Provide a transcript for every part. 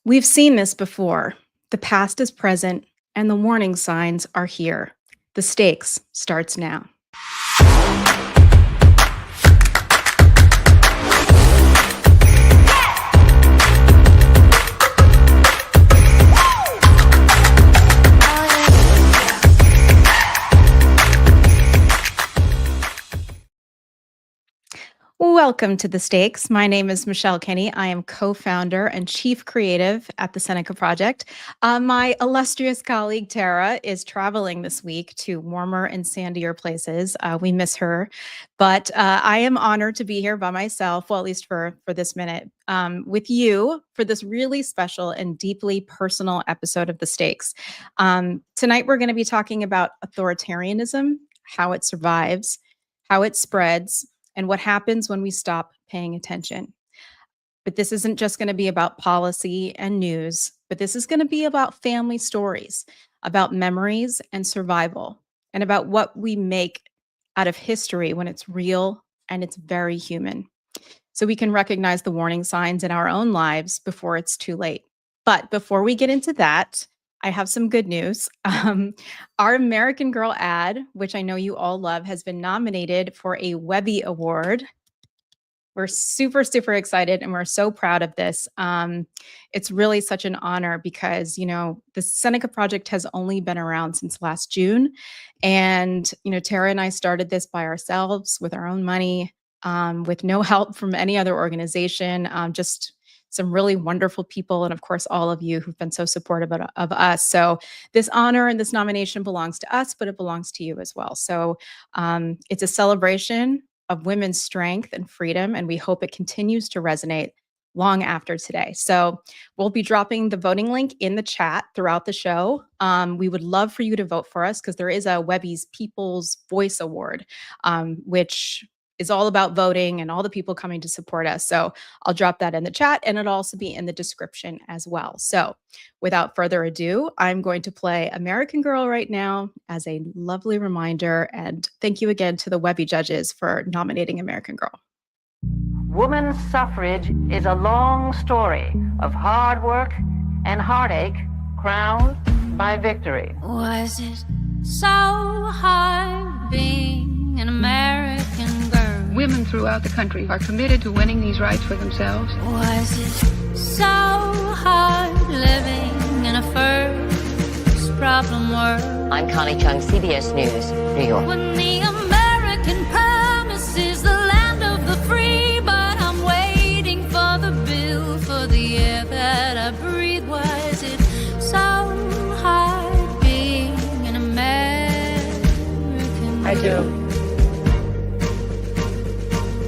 We've seen this before. The past is present, and the warning signs are here. The stakes starts now. Welcome to The Stakes. My name is Michelle Kenny. I am co-founder and chief creative at the Seneca Project. My illustrious colleague Tara is traveling this week to warmer and sandier places. We miss her, but I am honored to be here by myself, well, at least for this minute, with you for this really special and deeply personal episode of The Stakes. Tonight, we're going to be talking about authoritarianism, how it survives, how it spreads, and what happens when we stop paying attention. But this isn't just going to be about policy and news, but this is going to be about family stories, about memories and survival, and about what we make out of history when it's real and it's very human. So we can recognize the warning signs in our own lives before it's too late. But before we get into that, I have some good news. Our American Girl ad, which I know you all love, has been nominated for a Webby Award. We're super, super excited and we're so proud of this. It's really such an honor because, the Seneca Project has only been around since last June. And, Tara and I started this by ourselves with our own money, with no help from any other organization, just some really wonderful people, and of course, all of you who've been so supportive of us. So this honor and this nomination belongs to us, but it belongs to you as well. So it's a celebration of women's strength and freedom, and we hope it continues to resonate long after today. So we'll be dropping the voting link in the chat throughout the show. We would love for you to vote for us because there is a Webby's People's Voice Award, which is all about voting and all the people coming to support us. So I'll drop that in the chat and it'll also be in the description as well. So without further ado, I'm going to play American Girl right now as a lovely reminder. And thank you again to the Webby judges for nominating American Girl. Women's suffrage is a long story of hard work and heartache crowned by victory. Was it so hard being an American girl? Women throughout the country are committed to winning these rights for themselves. Was it so hard living in a first problem world? I'm Connie Chung, CBS News, New York. When the American promise is the land of the free, but I'm waiting for the bill for the air that I breathe. Was it so hard being an American girl? I do.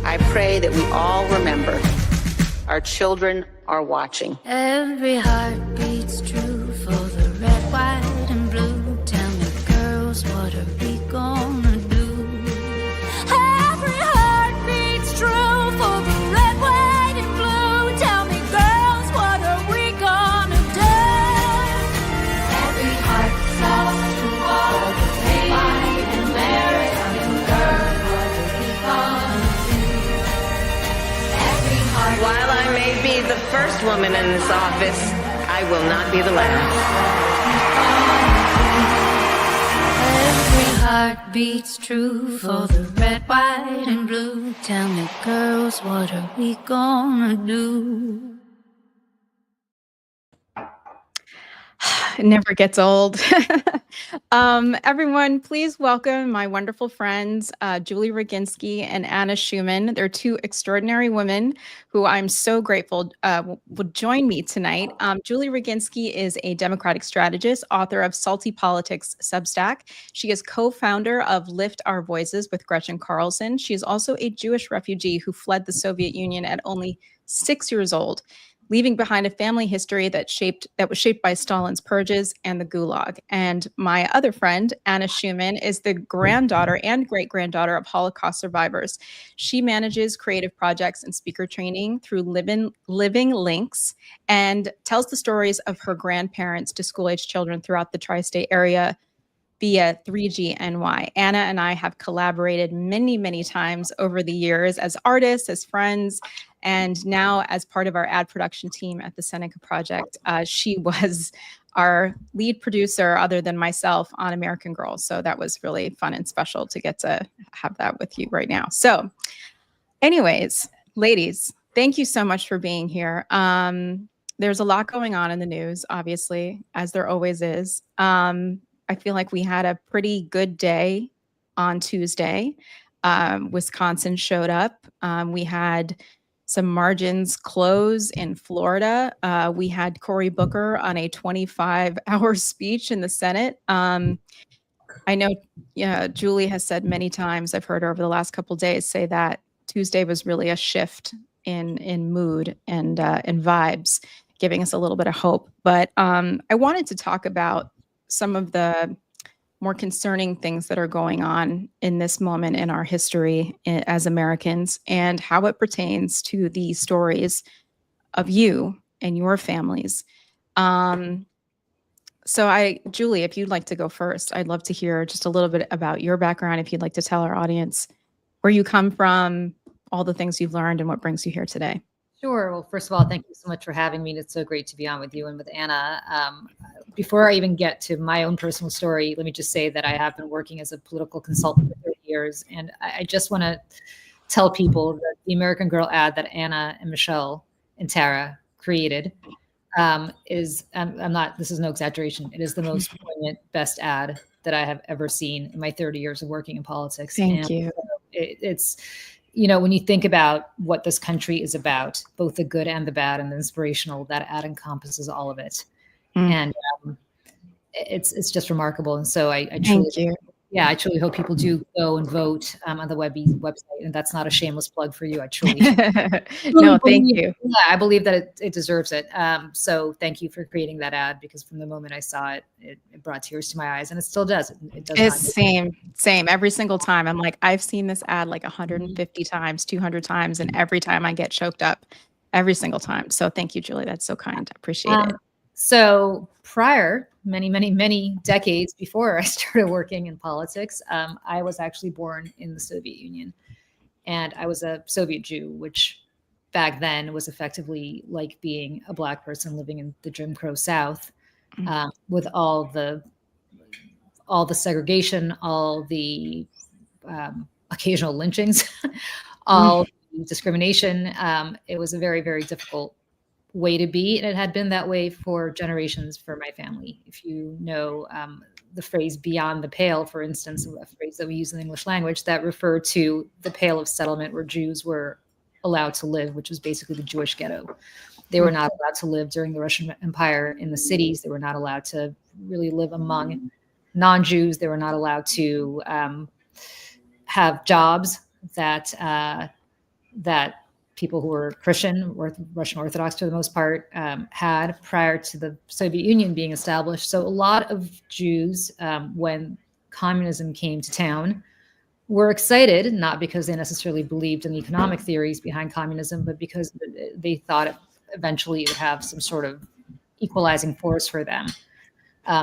I pray that we all remember our children are watching. Every heart beats true for the red, white, and blue. Tell me, girls, what are we gonna do? Every heart beats true for the red, white, and blue. Tell me, girls, what are we gonna do? Every heart belongs to all the red, white, and American girls. What are we gonna do? Every heart. While I may be the first woman in this office, I will not be the last. Every heart beats true for the red, white, and blue. Tell me, girls, what are we gonna do? It never gets old. Everyone, please welcome my wonderful friends, Julie Roginski and Anna Schumann. They're two extraordinary women who I'm so grateful would join me tonight. Julie Roginski is a Democratic strategist, author of Salty Politics Substack. She is co-founder of Lift Our Voices with Gretchen Carlson. She is also a Jewish refugee who fled the Soviet Union at only 6 years old, leaving behind a family history that was shaped by Stalin's purges and the Gulag. And my other friend, Anna Schumann, is the granddaughter and great-granddaughter of Holocaust survivors. She manages creative projects and speaker training through Living Links and tells the stories of her grandparents to school-age children throughout the tri-state area via 3GNY. Anna and I have collaborated many, many times over the years as artists, as friends, and now as part of our ad production team at the Seneca Project. She was our lead producer, other than myself, on American Girl. So that was really fun and special to get to have that with you right now. So, anyways, ladies, thank you so much for being here. There's a lot going on in the news, obviously, as there always is. I feel like we had a pretty good day on Tuesday. Wisconsin showed up. We had some margins close in Florida. We had Cory Booker on a 25-hour speech in the Senate. I know, yeah, Julie has said many times, I've heard her over the last couple of days say that Tuesday was really a shift in mood and vibes, giving us a little bit of hope. But I wanted to talk about some of the more concerning things that are going on in this moment in our history as Americans, and how it pertains to the stories of you and your families. Julie, if you'd like to go first, I'd love to hear just a little bit about your background. If you'd like to tell our audience where you come from, all the things you've learned, and what brings you here today. Sure. Well, first of all, thank you so much for having me. It's so great to be on with you and with Anna. Before I even get to my own personal story, let me just say that I have been working as a political consultant for 30 years. And I just want to tell people that the American Girl ad that Anna and Michelle and Tara created this is no exaggeration. It is the most poignant, best ad that I have ever seen in my 30 years of working in politics. Thank you. It's, when you think about what this country is about, both the good and the bad and the inspirational, that ad encompasses all of it. And it's just remarkable. And so I truly hope people do go and vote on the website. And that's not a shameless plug for you. I truly no, thank you. Yeah, I believe that it deserves it. So thank you for creating that ad, because from the moment I saw it, it brought tears to my eyes, and it still does. It does. It's same every single time. I'm like, I've seen this ad like 150 times, 200 times, and every time I get choked up, every single time. So thank you, Julie. That's so kind. I appreciate it. So prior, many decades before I started working in politics, I was actually born in the Soviet Union, and I was a Soviet Jew, which back then was effectively like being a Black person living in the Jim Crow South, with all the segregation, all the occasional lynchings, all the discrimination. It was a very, very difficult way to be, and it had been that way for generations for my family. If you know the phrase "beyond the pale," for instance, a phrase that we use in the English language that referred to the pale of settlement where Jews were allowed to live, which was basically the Jewish ghetto. They were not allowed to live during the Russian Empire in the cities. They were not allowed to really live among non-Jews. They were not allowed to have jobs that people who were Christian or Russian Orthodox for the most part had prior to the Soviet Union being established. So a lot of Jews, when communism came to town, were excited, not because they necessarily believed in the economic theories behind communism, but because they thought eventually it would have some sort of equalizing force for them,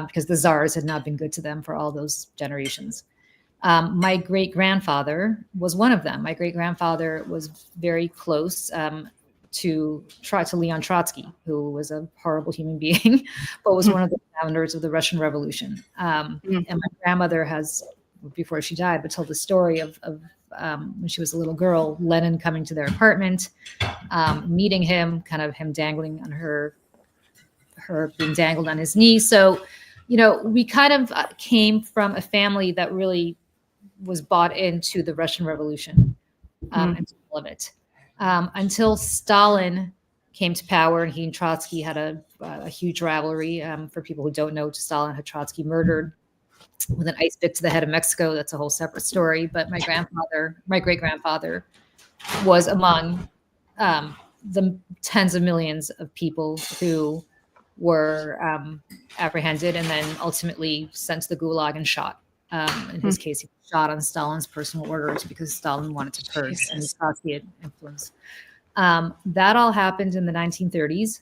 because the czars had not been good to them for all those generations. My great-grandfather was one of them. My great-grandfather was very close to Leon Trotsky, who was a horrible human being, but was one of the founders of the Russian Revolution. And my grandmother has, before she died, but told the story of when she was a little girl, Lenin coming to their apartment, meeting him, kind of him dangling on her being dangled on his knee. So, we kind of came from a family that really was bought into the Russian Revolution and all of it. Until Stalin came to power, and he and Trotsky had a huge rivalry. For people who don't know, Stalin had Trotsky murdered with an ice pick to the head of Mexico. That's a whole separate story. But my great-grandfather, was among the tens of millions of people who were apprehended and then ultimately sent to the Gulag and shot. In his case, he was shot on Stalin's personal orders because Stalin wanted to purge and Trotsky had influence. That all happened in the 1930s.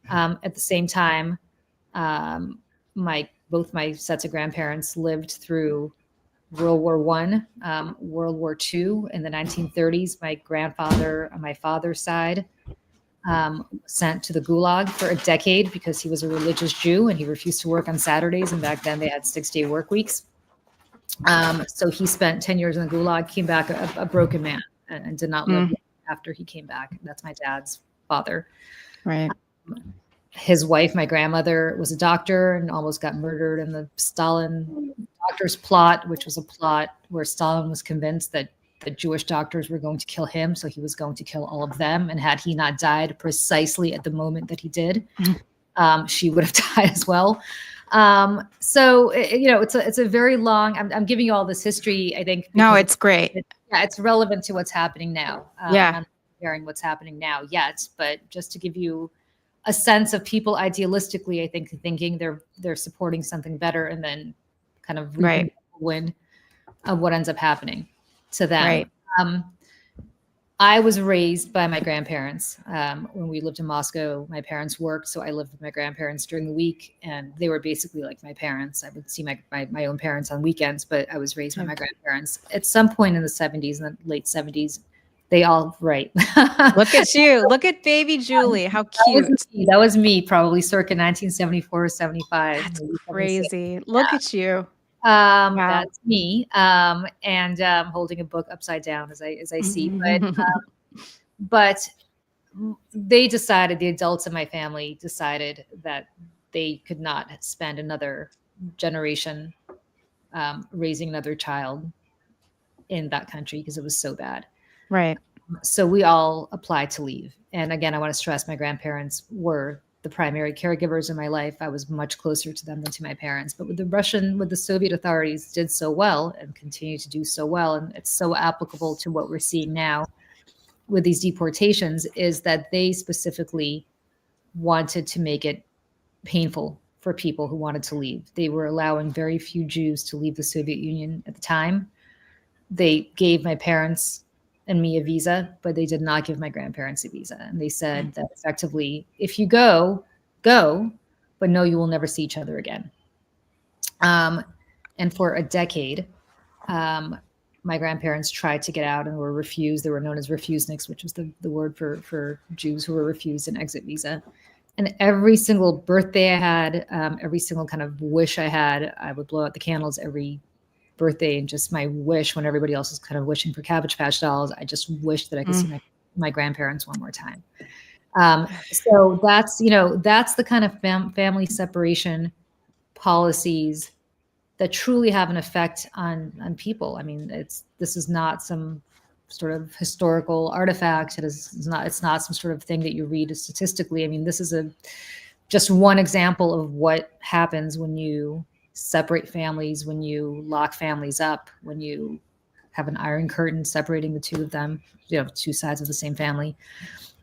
At the same time, my both my sets of grandparents lived through World War One, World War Two in the 1930s. My grandfather on my father's side sent to the Gulag for a decade because he was a religious Jew and he refused to work on Saturdays. And back then they had 6-day work weeks. So he spent 10 years in the Gulag, came back a broken man, and did not live after he came back. That's my dad's father. Right. His wife, my grandmother, was a doctor and almost got murdered in the Stalin doctor's plot, which was a plot where Stalin was convinced that the Jewish doctors were going to kill him, so he was going to kill all of them. And had he not died precisely at the moment that he did, she would have died as well. So it's a very long. I'm giving you all this history. I think. No, it's great. It's relevant to what's happening now. I'm not comparing what's happening now yet, but just to give you a sense of people idealistically, I think thinking they're supporting something better, and then kind of reaping the win of what ends up happening to them. Right. I was raised by my grandparents. When we lived in Moscow, my parents worked, so I lived with my grandparents during the week, and they were basically like my parents. I would see my own parents on weekends, but I was raised by my grandparents. At some point in the 70s, in the late 70s, they all Look at you. Look at baby Julie. How cute. That was me, probably circa 1974, 75. That's crazy. Look at you. Wow. That's me. And holding a book upside down as I see. But they decided, the adults in my family decided that they could not spend another generation raising another child in that country because it was so bad. Right. So we all applied to leave. And again, I want to stress my grandparents were the primary caregivers in my life. I was much closer to them than to my parents. But with the Soviet authorities did so well and continue to do so well, and it's so applicable to what we're seeing now with these deportations, is that they specifically wanted to make it painful for people who wanted to leave. They were allowing very few Jews to leave the Soviet Union at the time. They gave my parents and me a visa, but they did not give my grandparents a visa. And they said that effectively, if you go, but no, you will never see each other again. And for a decade, my grandparents tried to get out and were refused. They were known as refuseniks, which was the word for Jews who were refused an exit visa. And every single birthday I had, every single kind of wish I had, I would blow out the candles every birthday, and just my wish, when everybody else is kind of wishing for Cabbage Patch dolls, I just wish that I could see my grandparents one more time. So that's the kind of family separation policies that truly have an effect on people. I mean, this is not some sort of historical artifact. It's not some sort of thing that you read statistically. I mean, this is just one example of what happens when you separate families, when you lock families up, when you have an iron curtain separating the two of them, two sides of the same family.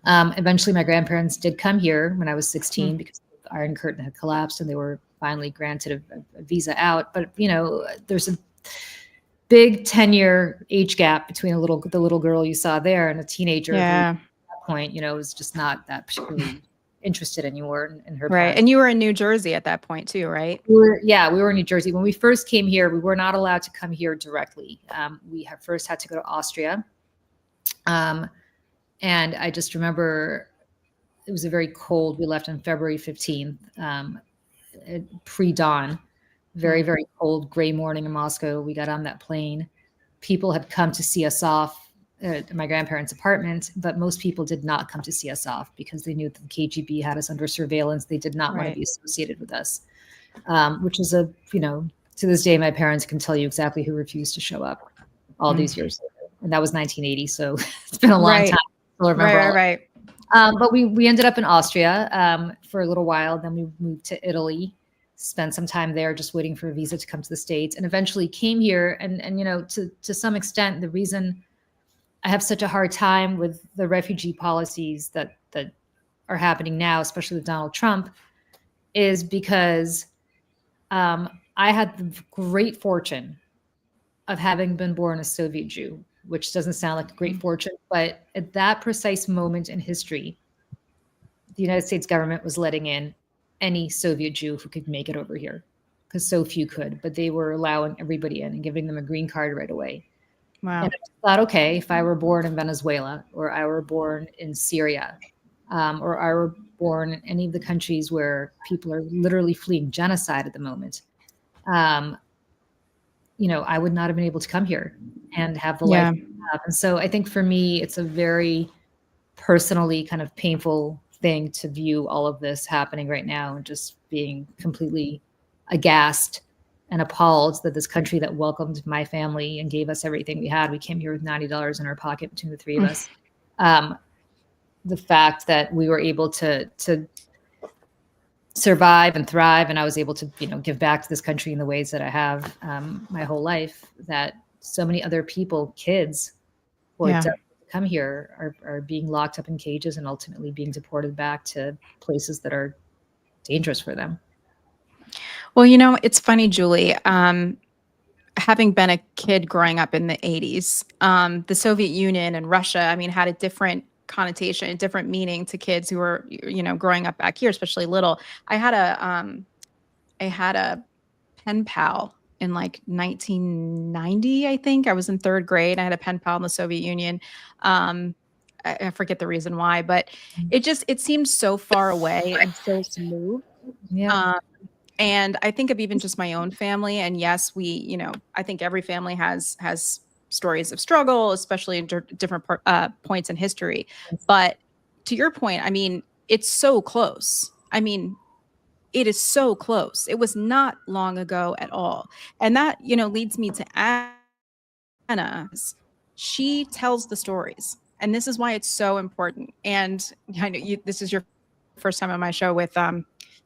Eventually my grandparents did come here when I was 16 because the iron curtain had collapsed and they were finally granted a visa out. But there's a big 10-year age gap between the little girl you saw there and a teenager who at that point, was just not that particularly interested anymore in her. Right. And you were in New Jersey at that point too, right? We were in New Jersey. When we first came here, we were not allowed to come here directly. We first had to go to Austria. And I just remember it was a very cold, we left on February 15th, pre-dawn, very, very cold, gray morning in Moscow. We got on that plane. People had come to see us off at my grandparents' apartment, but most people did not come to see us off because they knew that the KGB had us under surveillance. They did not want to be associated with us, which is to this day, my parents can tell you exactly who refused to show up all these years later. And that was 1980. So it's been a long time. I'll remember right. But we ended up in Austria for a little while. Then we moved to Italy, spent some time there just waiting for a visa to come to the States, and eventually came here. And to some extent, the reason I have such a hard time with the refugee policies that are happening now, especially with Donald Trump, is because I had the great fortune of having been born a Soviet Jew, which doesn't sound like a great fortune, but at that precise moment in history, the United States government was letting in any Soviet Jew who could make it over here. because so few could, but they were allowing everybody in and giving them a green card right away. Wow. And I thought, okay, if I were born in Venezuela, or I were born in Syria, or I were born in any of the countries where people are literally fleeing genocide at the moment, I would not have been able to come here and have the life Yeah. I have. And so I think for me, it's a very personally kind of painful thing to view all of this happening right now and just being completely aghast and appalled that this country that welcomed my family and gave us everything we had, we came here with $90 in our pocket between the three of us. The fact that we were able to survive and thrive, and I was able to, give back to this country in the ways that I have my whole life, that so many other people, kids who are Yeah. desperate to come here are being locked up in cages and ultimately being deported back to places that are dangerous for them. Well, it's funny, Julie. Having been a kid growing up in the 80s, the Soviet Union and Russia, I mean, had a different connotation, a different meaning to kids who were, growing up back here, especially little. I had a pen pal in like 1990, I think. I was in third grade. I had a pen pal in the Soviet Union. I forget the reason why, but it seemed so far away and so smooth. Yeah. Um, and I think of even just my own family. And yes, I think every family has stories of struggle, especially in different points in history. But to your point, I mean, it's so close. I mean, it is so close. It was not long ago at all. And that, leads me to Anna. She tells the stories. And this is why it's so important. And I know this is your first time on my show with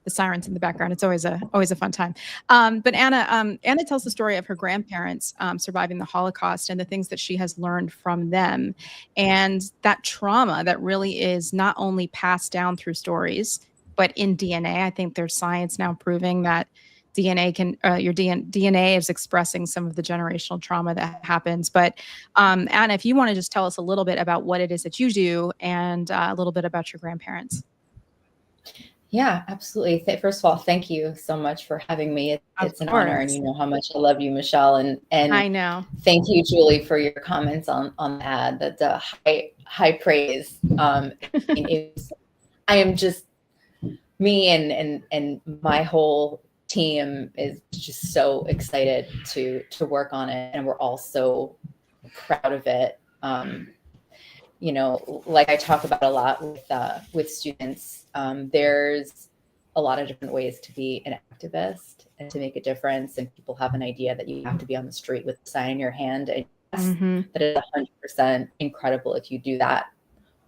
the sirens in the background. It's always a fun time. But Anna tells the story of her grandparents surviving the Holocaust and the things that she has learned from them, and that trauma that really is not only passed down through stories, but in DNA. I think there's science now proving that your DNA is expressing some of the generational trauma that happens. But Anna, if you want to just tell us a little bit about what it is that you do and a little bit about your grandparents. Yeah, absolutely. First of all, thank you so much for having me. It's an honor, and you know how much I love you, Michelle. And I know. Thank you, Julie, for your comments on the ad. That's a high praise. I am just me and my whole team is just so excited to work on it, and we're all so proud of it. Like I talk about a lot with students, there's a lot of different ways to be an activist and to make a difference. And people have an idea that you have to be on the street with a sign in your hand. And yes, that is 100% incredible if you do that.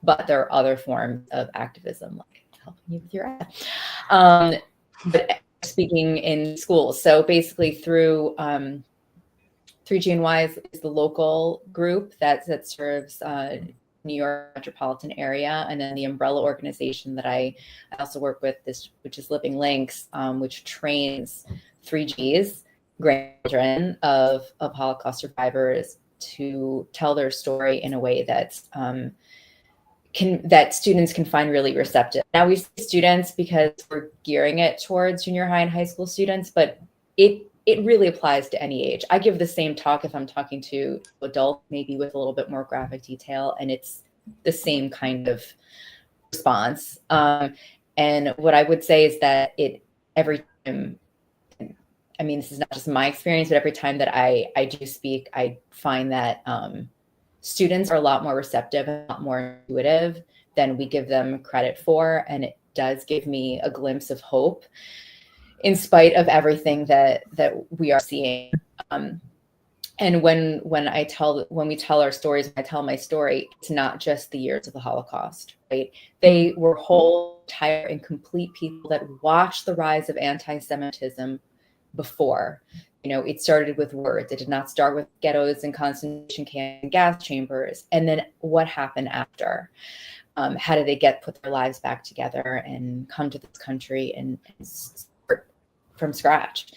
But there are other forms of activism, like helping you with your ad. But speaking in schools. So basically through 3GNY is the local group that serves New York metropolitan area, and then the umbrella organization that I also work with, which is Living Links, which trains 3Gs, grandchildren of Holocaust survivors, to tell their story in a way that's that students can find really receptive. Now we say students because we're gearing it towards junior high and high school students, but it really applies to any age. I give the same talk if I'm talking to adults, maybe with a little bit more graphic detail, and it's the same kind of response. And what I would say is that every time, I mean, this is not just my experience, but every time that I do speak, I find that students are a lot more receptive and a lot more intuitive than we give them credit for. And it does give me a glimpse of hope in spite of everything that we are seeing. And when we tell our stories, when I tell my story, it's not just the years of the Holocaust, right? They were whole, entire, and complete people that watched the rise of anti-Semitism before. It started with words. It did not start with ghettos and concentration camps and gas chambers. And then what happened after? How did they put their lives back together and come to this country and start from scratch?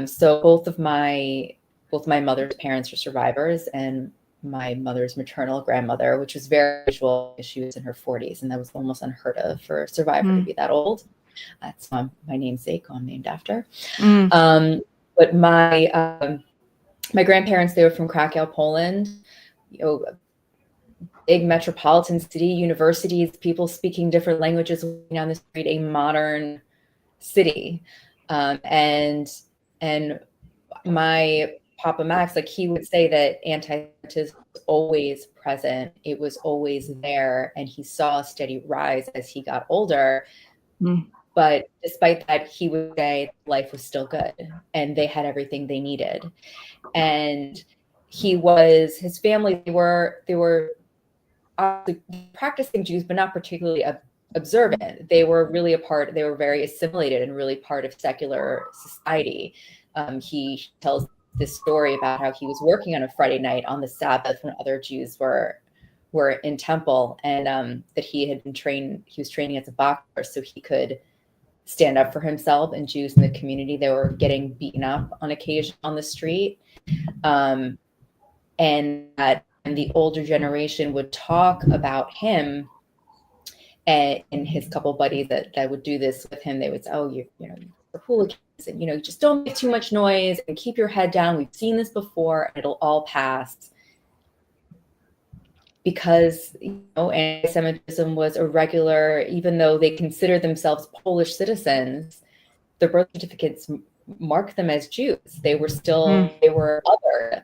So both my mother's parents were survivors, and my mother's maternal grandmother, which was very unusual, she was in her 40s, and that was almost unheard of for a survivor to be that old. That's my namesake, who I'm named after. Mm. But my grandparents, they were from Krakow, Poland. Big metropolitan city, universities, people speaking different languages down the street, a modern city. And my Papa Max, like, he would say that anti-Semitism was always present. It was always there. And he saw a steady rise as he got older. Mm. But despite that, he would say life was still good and they had everything they needed. And his family, they were practicing Jews, but not particularly observant. They were very assimilated and really part of secular society. He tells this story about how he was working on a Friday night on the Sabbath when other Jews were in temple, and that he was training as a boxer so he could stand up for himself and Jews in the community. They were getting beaten up on occasion on the street. And the older generation would talk about him and his couple buddies that would do this with him. They would say, oh, you're hooligans, and, just don't make too much noise and keep your head down. We've seen this before and it'll all pass. Because, anti-Semitism was irregular, even though they consider themselves Polish citizens, their birth certificates mark them as Jews. They were other.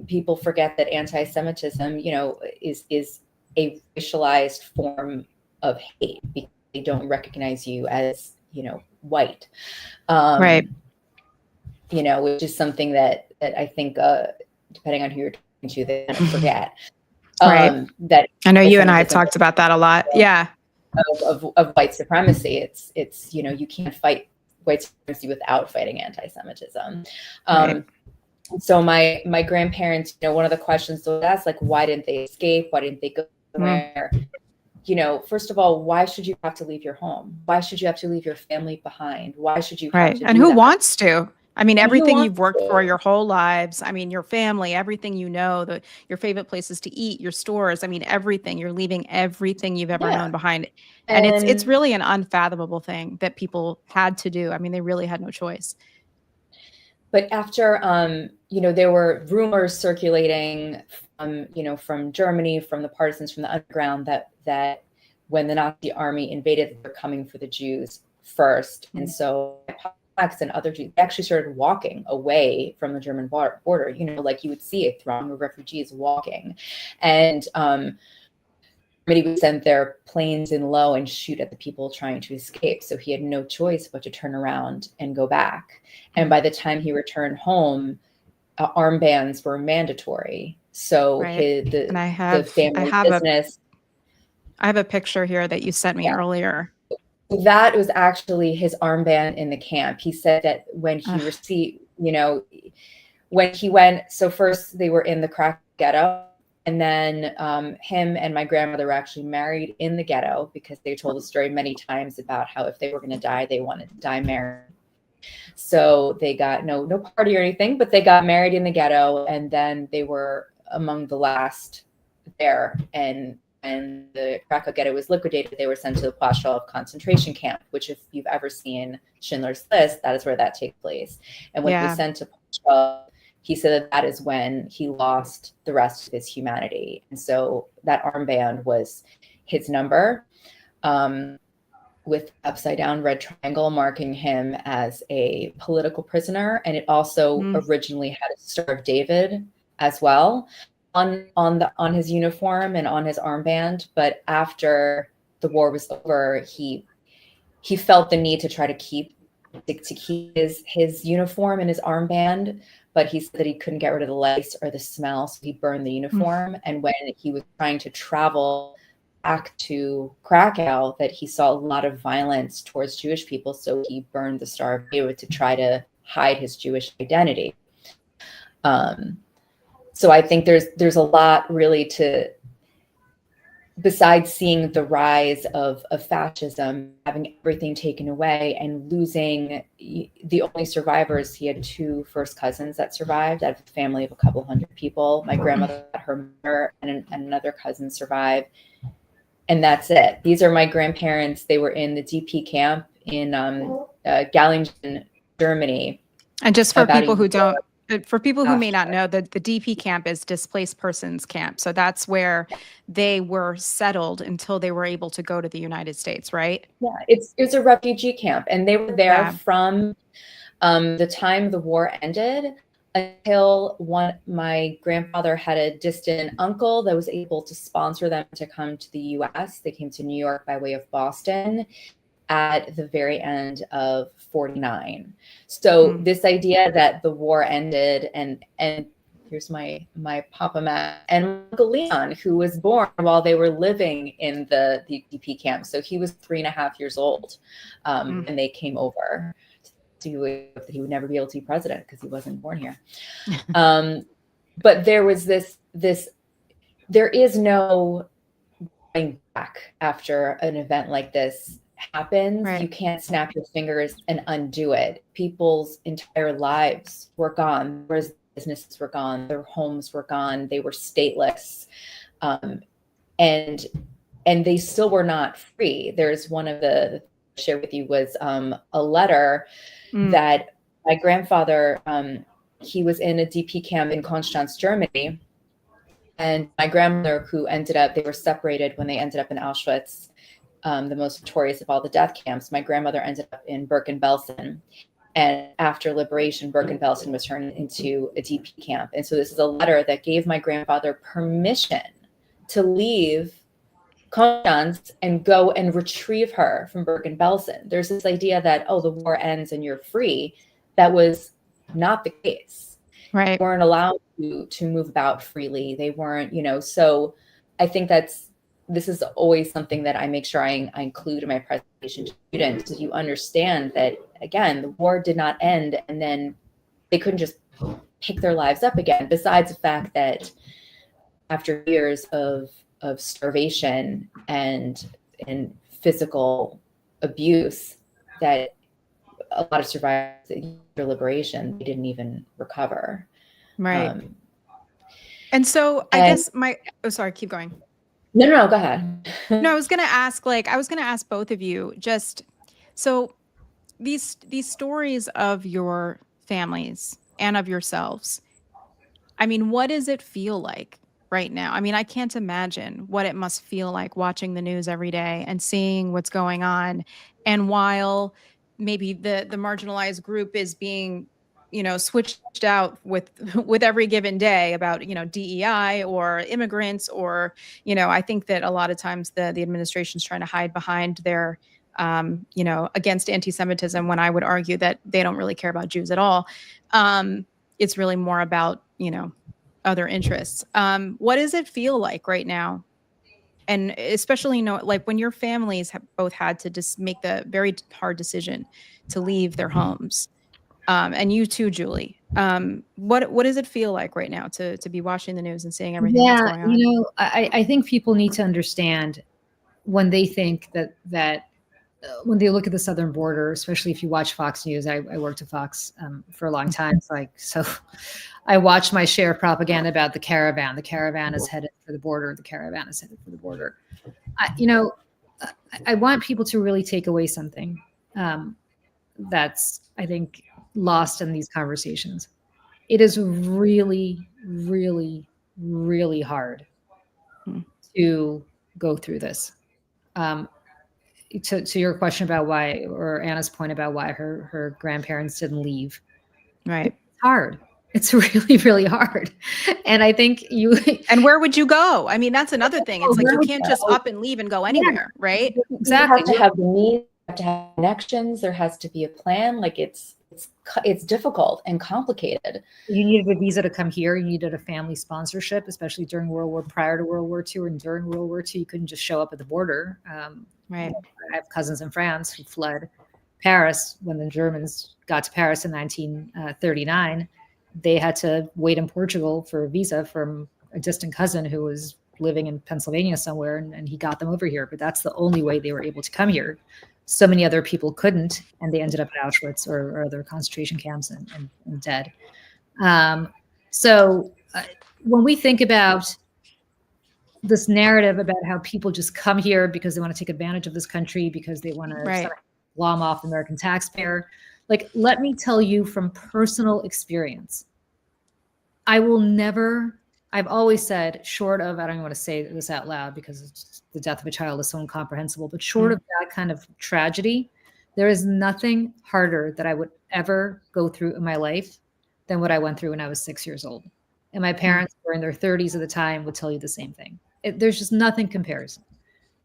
People forget that anti-Semitism, is a racialized form of hate because they don't recognize you as, white. Right. Which is something that I think, depending on who you're talking to, they kind of forget. Right. That I know you and I have talked about that a lot. Yeah. Of white supremacy. It's you can't fight white supremacy without fighting anti-Semitism. Right. So my grandparents, one of the questions they would ask, like, why didn't they escape? Why didn't they go somewhere? First of all, why should you have to leave your home? Why should you have to leave your family behind? Why should you have to And do who that? wants to? I mean, everything you've worked to? for your whole lives. I mean, your family, everything your favorite places to eat, your stores. I mean, everything. You're leaving everything you've ever known behind. And it's really an unfathomable thing that people had to do. I mean, they really had no choice. But after, there were rumors circulating from Germany, from the partisans, from the underground, that when the Nazi army invaded, they were coming for the Jews first. And so Polacks and other Jews actually started walking away from the German border, like you would see a throng of refugees walking. And Germany would send their planes in low and shoot at the people trying to escape. So he had no choice but to turn around and go back. And by the time he returned home, armbands were mandatory. So the family business. I have a picture here that you sent me earlier. That was actually his armband in the camp. He said that when he received, when he went, so first they were in the Krakow ghetto, and then him and my grandmother were actually married in the ghetto because they told the story many times about how if they were going to die, they wanted to die married. So they got no party or anything, but they got married in the ghetto, and then they were among the last there. And the Krakow ghetto was liquidated, they were sent to the Płaszczów concentration camp, which, if you've ever seen Schindler's List, that is where that takes place. And when he was sent to Płaszczów, he said that is when he lost the rest of his humanity. And so that armband was his number, with upside down red triangle marking him as a political prisoner. And it also originally had a Star of David as well on his uniform and on his armband. But after the war was over, he felt the need to try to keep his uniform and his armband, but he said that he couldn't get rid of the lice or the smell, so he burned the uniform. And when he was trying to travel back to Krakow, that he saw a lot of violence towards Jewish people, so he burned the Star of David to try to hide his Jewish identity. So I think there's a lot really to, besides seeing the rise of fascism, having everything taken away and losing the only survivors. He had two first cousins that survived out of a family of a couple hundred people. My grandmother, her mother, and another cousin survived. and that's it. These are my grandparents. They were in the DP camp in Gallingen, Germany. And just for About a people who year don't, for people who may after. not know, the DP camp is displaced persons camp. So that's where they were settled until they were able to go to the United States, right? Yeah, it's a refugee camp, and they were there Yeah. from the time the war ended until my grandfather had a distant uncle that was able to sponsor them to come to the U.S. They came to New York by way of Boston at the very end of 49. So this idea that the war ended and here's my Papa Matt and my Uncle Leon, who was born while they were living in the DP camp. So he was 3.5 years old when they came over. That he would never be able to be president because he wasn't born here. But there was this, there is no going back after an event like this happens. Right. You can't snap your fingers and undo it. People's entire lives were gone. Their businesses were gone. Their homes were gone. They were stateless. And they still were not free. There's one of the share with you was a letter that my grandfather, he was in a DP camp in Konstanz, Germany. And my grandmother, who they were separated when they ended up in Auschwitz, the most notorious of all the death camps. My grandmother ended up in Bergen-Belsen. And after liberation, Bergen-Belsen was turned into a DP camp. And so this is a letter that gave my grandfather permission to leave Konstanz and go and retrieve her from Bergen-Belsen. There's this idea that, oh, the war ends and you're free. That was not the case. Right. They weren't allowed to move about freely. They weren't, so I think this is always something that I make sure I include in my presentation to students, so you understand that, again, the war did not end and then they couldn't just pick their lives up again, besides the fact that after years of starvation and physical abuse, that a lot of survivors after liberation, they didn't even recover. Right. And so I guess sorry, keep going. No, go ahead. No, I was going to ask both of you, just so these stories of your families and of yourselves, I mean, what does it feel like right now? I mean, I can't imagine what it must feel like watching the news every day and seeing what's going on. And while maybe the marginalized group is being, switched out with every given day about, DEI or immigrants, or, I think that a lot of times the administration's trying to hide behind their, against anti-Semitism, when I would argue that they don't really care about Jews at all. It's really more about, other interests. What does it feel like right now? And especially, like when your families have both had to just make the very hard decision to leave their homes. And you too, Julie. What does it feel like right now to be watching the news and seeing everything that's going on? I think people need to understand when they think that when they look at the southern border, especially if you watch Fox News. I worked at Fox for a long time, so I watched my share of propaganda about the caravan. The caravan is headed for the border. The caravan is headed for the border. I want people to really take away something that's, I think, lost in these conversations. It is really, really, really hard to go through this. To your question about why, or Anna's point about why her grandparents didn't leave. Right. It's hard. It's really, really hard. And I think and where would you go? I mean, that's another thing. It's like, you can't just up and leave and go anywhere, right? Exactly. You have to have the need, you have to have connections. There has to be a plan. Like it's difficult and complicated. You needed a visa to come here. You needed a family sponsorship, especially during prior to World War II and during World War II. You couldn't just show up at the border. Right. I have cousins in France who fled Paris when the Germans got to Paris in 1939. They had to wait in Portugal for a visa from a distant cousin who was living in Pennsylvania somewhere, and he got them over here. But that's the only way they were able to come here. So many other people couldn't, and they ended up at Auschwitz or other concentration camps and dead. So when we think about this narrative about how people just come here because they want to take advantage of this country, because they want to Right. glom off the American taxpayer. Like, let me tell you from personal experience, I will never, I've always said, short of, I don't even want to say this out loud because it's, the death of a child is so incomprehensible, but short of that kind of tragedy, there is nothing harder that I would ever go through in my life than what I went through when I was 6 years old. And my parents were in their 30s at the time, would tell you the same thing. There's just nothing compares.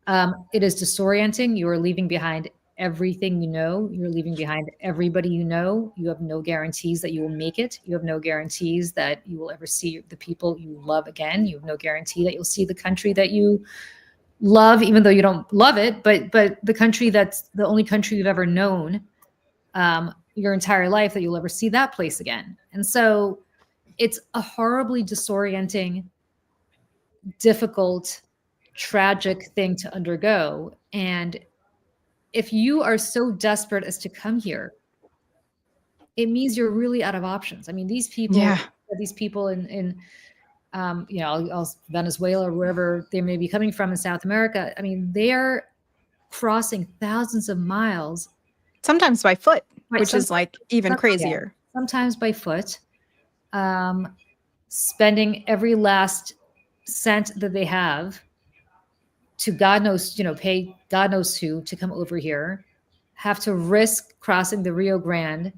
It is disorienting. You are leaving behind everything you know. You're leaving behind everybody you know. You have no guarantees that you will make it. You have no guarantees that you will ever see the people you love again. You have no guarantee that you'll see the country that you love, even though you don't love it, but the country that's the only country you've ever known your entire life, that you'll ever see that place again. And so it's a horribly disorienting, difficult, tragic thing to undergo. And if you are so desperate as to come here, it means you're really out of options. I mean, these people, in Venezuela or wherever they may be coming from in South America, I mean, they're crossing thousands of miles. Sometimes by foot, Right, which is like even crazier. Sometimes by foot, spending every last cent that they have to God knows, pay God knows who to come over here, have to risk crossing the Rio Grande,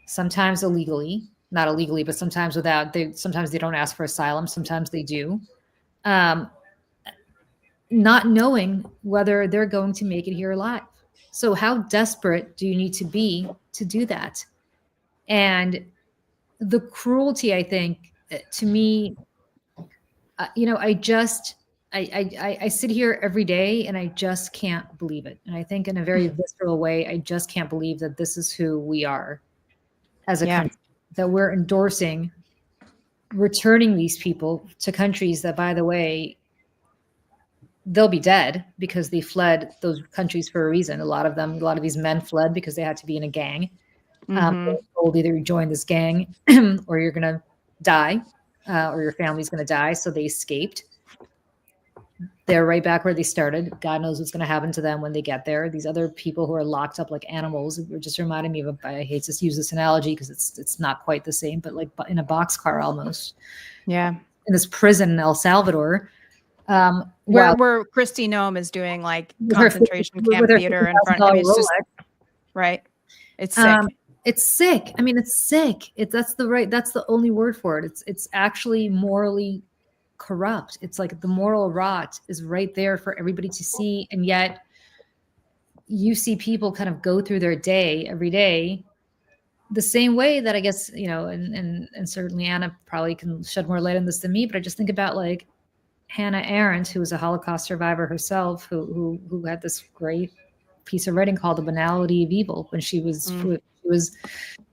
sometimes illegally, not illegally, but sometimes sometimes they don't ask for asylum. Sometimes they do. Not knowing whether they're going to make it here alive. So how desperate do you need to be to do that? And the cruelty, I think, to me, I sit here every day and I just can't believe it. And I think in a very visceral way, I just can't believe that this is who we are as a country, that we're endorsing returning these people to countries that, by the way, they'll be dead because they fled those countries for a reason. A lot of these men fled because they had to be in a gang. They were told either you join this gang or you're going to die, or your family's going to die. So they escaped. They're right back where they started. God knows what's going to happen to them when they get there. These other people who are locked up like animals, it just reminded me of, I hate to use this analogy because it's not quite the same, but like in a boxcar almost. Yeah. In this prison in El Salvador. Where Christy Nome is doing like concentration camp theater in front. I mean, it's just, right. It's sick. It's sick. I mean, it's sick. That's the only word for it. It's actually morally corrupt. It's like the moral rot is right there for everybody to see. And yet you see people kind of go through their day every day the same way that I guess, and certainly Anna probably can shed more light on this than me, but I just think about like Hannah Arendt, who was a Holocaust survivor herself, who had this great piece of writing called The Banality of Evil when she was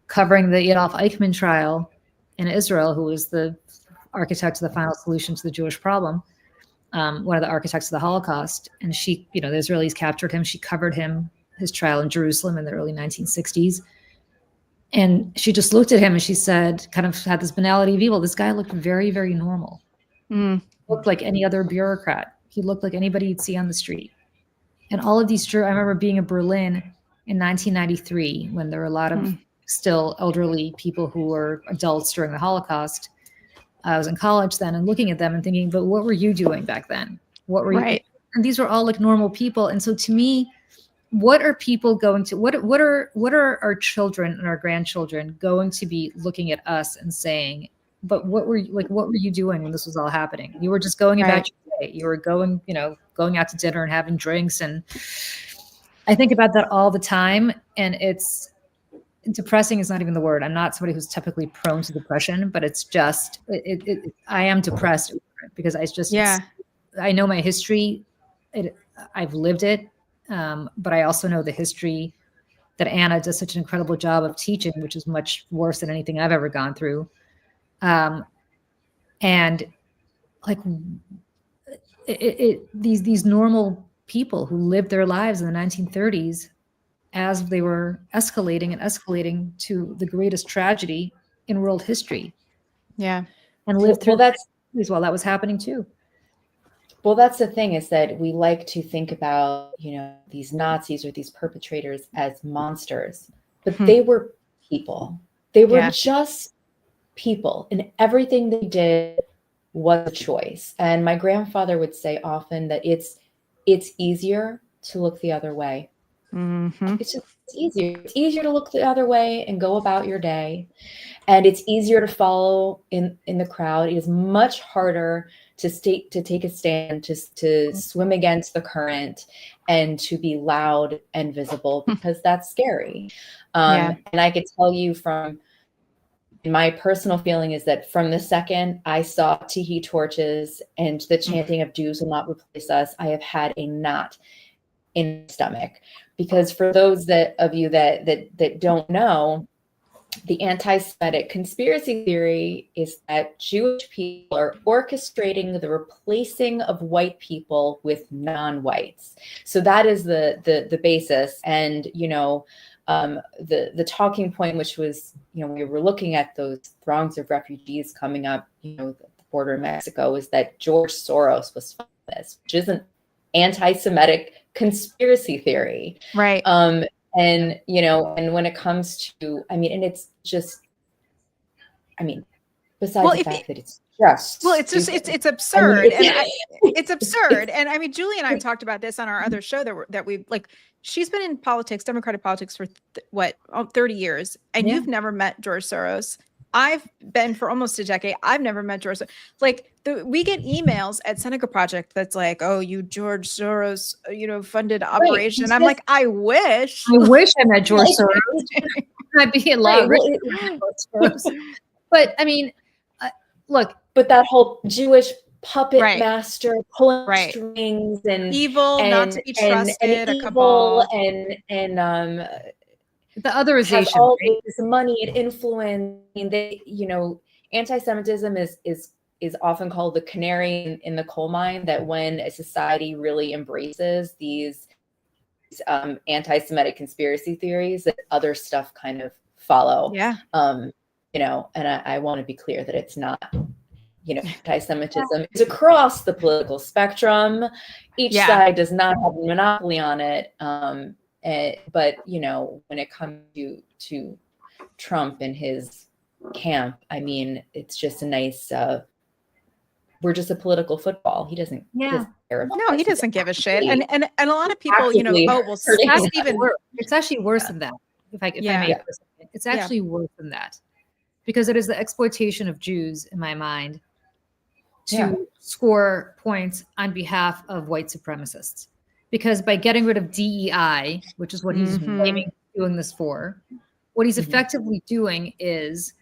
covering the Adolf Eichmann trial in Israel, who was the architect of the final solution to the Jewish problem, one of the architects of the Holocaust. And she, the Israelis captured him. She covered his trial in Jerusalem in the early 1960s. And she just looked at him and she said, kind of had this banality of evil. This guy looked very, very normal. Looked like any other bureaucrat. He looked like anybody you'd see on the street. And all of these, I remember being in Berlin in 1993 when there were a lot of still elderly people who were adults during the Holocaust. I was in college then and looking at them and thinking, but what were you doing back then? What were you? And these were all like normal people. And so to me, what are people going to, what are our children and our grandchildren going to be looking at us and saying, but what were you doing when this was all happening? You were just going about your day. You were going out to dinner and having drinks. And I think about that all the time. And it's depressing is not even the word. I'm not somebody who's typically prone to depression, but it's just, I am depressed because I know my history. I've lived it. But I also know the history that Anna does such an incredible job of teaching, which is much worse than anything I've ever gone through. And like these normal people who lived their lives in the 1930s as they were escalating to the greatest tragedy in world history. Yeah. And lived through that while that was happening too. Well, that's the thing, is that we like to think about, these Nazis or these perpetrators as monsters, but they were people. They were Yeah. just people, and everything they did was a choice. And my grandfather would say often that it's easier to look the other way. Mm-hmm. It's just easier. It's easier to look the other way and go about your day. And it's easier to follow in the crowd. It is much harder to take a stand, to swim against the current, and to be loud and visible, because that's scary. Yeah. And I could tell you from my personal feeling is that from the second I saw tiki torches and the chanting of Jews will not replace us, I have had a knot in my stomach. Because for those of you that don't know, the anti-Semitic conspiracy theory is that Jewish people are orchestrating the replacing of white people with non-whites. So that is the basis. And the talking point, which was, we were looking at those throngs of refugees coming up, the border of Mexico, is that George Soros was funding this, which isn't anti-Semitic conspiracy theory. Right. And and when it comes to, and it's just, besides the fact that it's just, well, it's just, stupid. it's absurd. It's absurd. And Julie and I have talked about this on our other show that we like, she's been in politics, Democratic politics for 30 years. And you've never met George Soros. I've been for almost a decade. I've never met George. Like we get emails at Seneca Project that's like, "Oh, you George Soros, funded operation." Right. I'm like, I wish I met George Soros. I'd be a lot richer than George Soros. But look. But that whole Jewish puppet master pulling strings and evil, not to be trusted, and a evil, cabal, and the otherization, has all this money and influence. Anti-Semitism is often called the canary in the coal mine, that when a society really embraces these anti-Semitic conspiracy theories, that other stuff kind of follow. Yeah. And I want to be clear that it's not, anti-Semitism is across the political spectrum. Each side does not have a monopoly on it. But when it comes to Trump and his camp, it's just a nice. We're just a political football. He doesn't. Yeah. He doesn't care about no, he doesn't give a shit. And a lot of people, it's actually worse than that. If I may, it's actually worse than that, because it is the exploitation of Jews, in my mind, to score points on behalf of white supremacists. Because by getting rid of DEI, which is what he's doing this for, what he's effectively doing is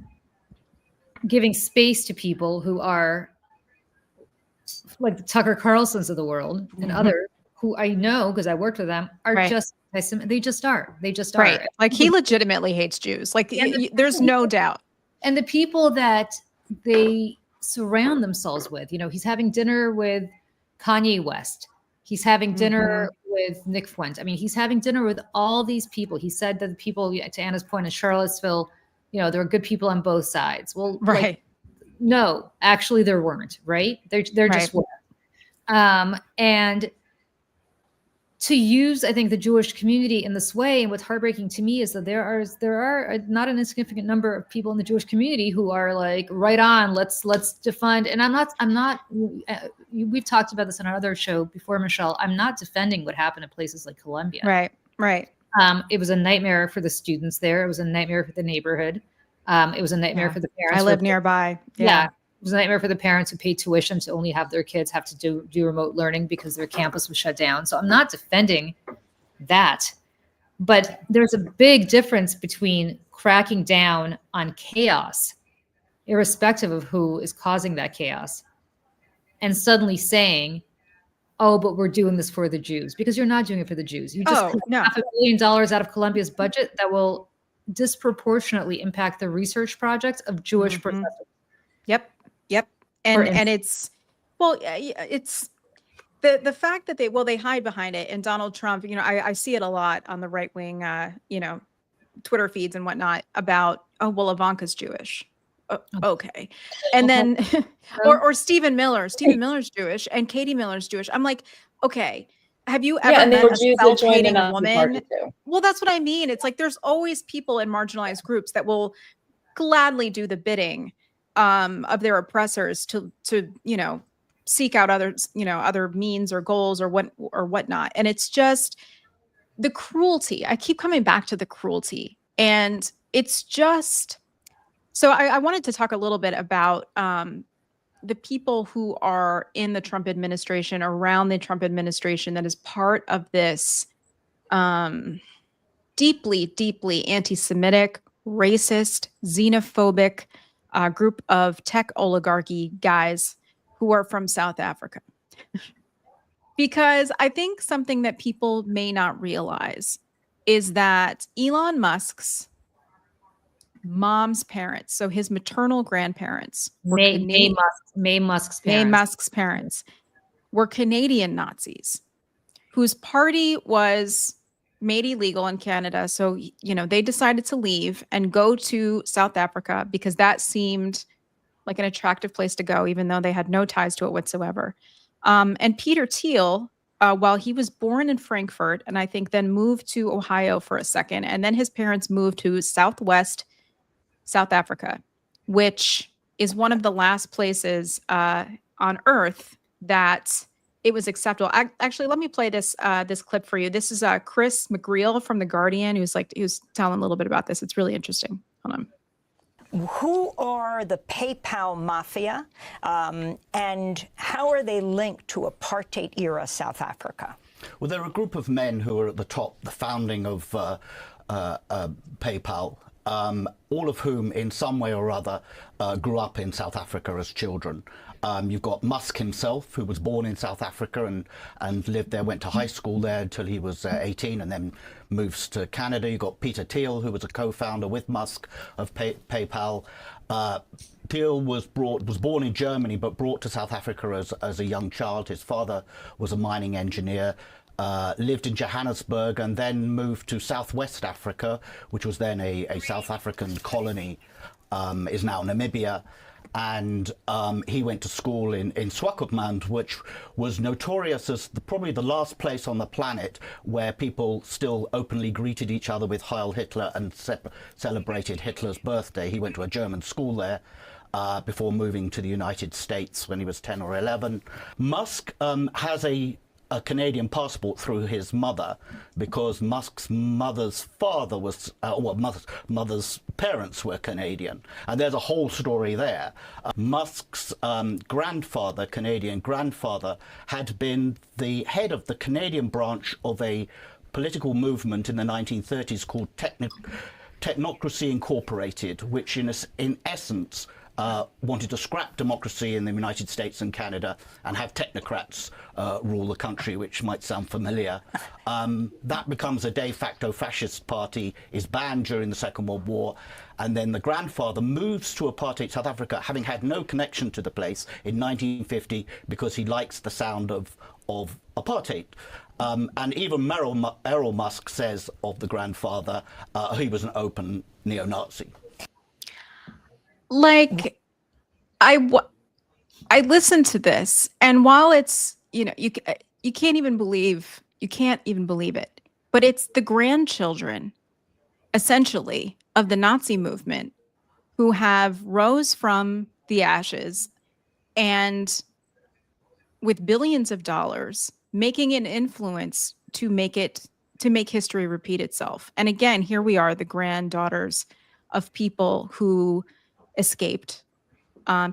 giving space to people who are like the Tucker Carlsons of the world and others who I know, because I worked with them, are just, they just are. Right. Like he legitimately hates Jews. Like there's no doubt. And the people that they surround themselves with, he's having dinner with Kanye West. He's having dinner with Nick Fuentes. He's having dinner with all these people. He said that the people, to Anna's point, in Charlottesville, there are good people on both sides. Well, no, actually there weren't, right? There just weren't. And to use, I think, the Jewish community in this way, and what's heartbreaking to me is that there are not an insignificant number of people in the Jewish community who are like, right on, let's defund. And I'm not. We've talked about this on our other show before, Michelle. I'm not defending what happened in places like Columbia. Right. It was a nightmare for the students there. It was a nightmare for the neighborhood. It was a nightmare for the parents. I live nearby. Yeah. It was a nightmare for the parents who paid tuition to only have their kids have to do remote learning because their campus was shut down. So I'm not defending that. But there's a big difference between cracking down on chaos, irrespective of who is causing that chaos, and suddenly saying, oh, but we're doing this for the Jews, because you're not doing it for the Jews. You just cut $500 million out of Columbia's budget that will disproportionately impact the research projects of Jewish professors. Yep. And it's the fact that they hide behind it. And Donald Trump, I see it a lot on the right wing, Twitter feeds and whatnot about, oh, well, Ivanka's Jewish. Okay. And then, or Stephen Miller. Stephen Miller's Jewish and Katie Miller's Jewish. I'm like, okay, have you ever and there met were a Jews that joined the self-hating Nazi woman? Party too. Well, that's what I mean. It's like there's always people in marginalized groups that will gladly do the bidding of their oppressors to seek out others, other means or goals or whatnot. And it's just the cruelty. I keep coming back to the cruelty, and it's just. So I wanted to talk a little bit about the people who are in the Trump administration, around the Trump administration, that is part of this deeply, deeply anti-Semitic, racist, xenophobic group of tech oligarchy guys who are from South Africa. Because I think something that people may not realize is that Elon Musk's mom's parents, so his maternal grandparents, were May Musk's parents were Canadian Nazis whose party was made illegal in Canada. So, they decided to leave and go to South Africa because that seemed like an attractive place to go, even though they had no ties to it whatsoever. And Peter Thiel, while he was born in Frankfurt, and I think then moved to Ohio for a second, and then his parents moved to Southwest South Africa, which is one of the last places on Earth that it was acceptable. Actually, let me play this clip for you. This is Chris McGreal from The Guardian, who's telling a little bit about this. It's really interesting. Hold on. Who are the PayPal mafia, and how are they linked to apartheid-era South Africa? Well, they're a group of men who are at the top, the founding of PayPal, all of whom in some way or other grew up in South Africa as children. You've got Musk himself, who was born in South Africa and lived there, went to high school there until he was 18 and then moves to Canada. You've got Peter Thiel, who was a co-founder with Musk of PayPal. Thiel was born in Germany, but brought to South Africa as a young child. His father was a mining engineer. Lived in Johannesburg and then moved to Southwest Africa, which was then a South African colony, is now Namibia. And he went to school in Swakopmund, which was notorious as probably the last place on the planet where people still openly greeted each other with Heil Hitler and celebrated Hitler's birthday. He went to a German school there before moving to the United States when he was 10 or 11. Musk has a Canadian passport through his mother, because Musk's mother's father was, mother's parents were Canadian, and there's a whole story there. Musk's grandfather, Canadian grandfather, had been the head of the Canadian branch of a political movement in the 1930s called Technocracy Incorporated, which in essence wanted to scrap democracy in the United States and Canada and have technocrats rule the country, which might sound familiar. That becomes a de facto fascist party, is banned during the Second World War, and then the grandfather moves to apartheid South Africa, having had no connection to the place, in 1950 because he likes the sound of apartheid. And even Errol Musk says of the grandfather, he was an open neo-Nazi. Like, I listened to this, and while it's, you can't even believe it, but it's the grandchildren, essentially, of the Nazi movement who have rose from the ashes and with billions of dollars making an influence to make history repeat itself. And again, here we are, the granddaughters of people who escaped,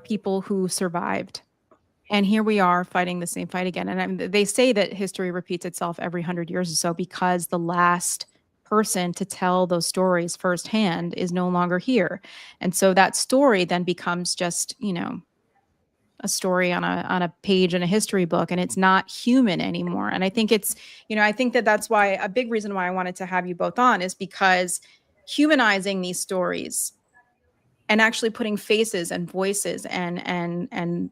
people who survived, and here we are fighting the same fight again. And they say that history repeats itself every 100 years or so because the last person to tell those stories firsthand is no longer here, and so that story then becomes just a story on a page in a history book, and it's not human anymore. And I think it's I think that's why a big reason why I wanted to have you both on is because humanizing these stories and actually putting faces and voices and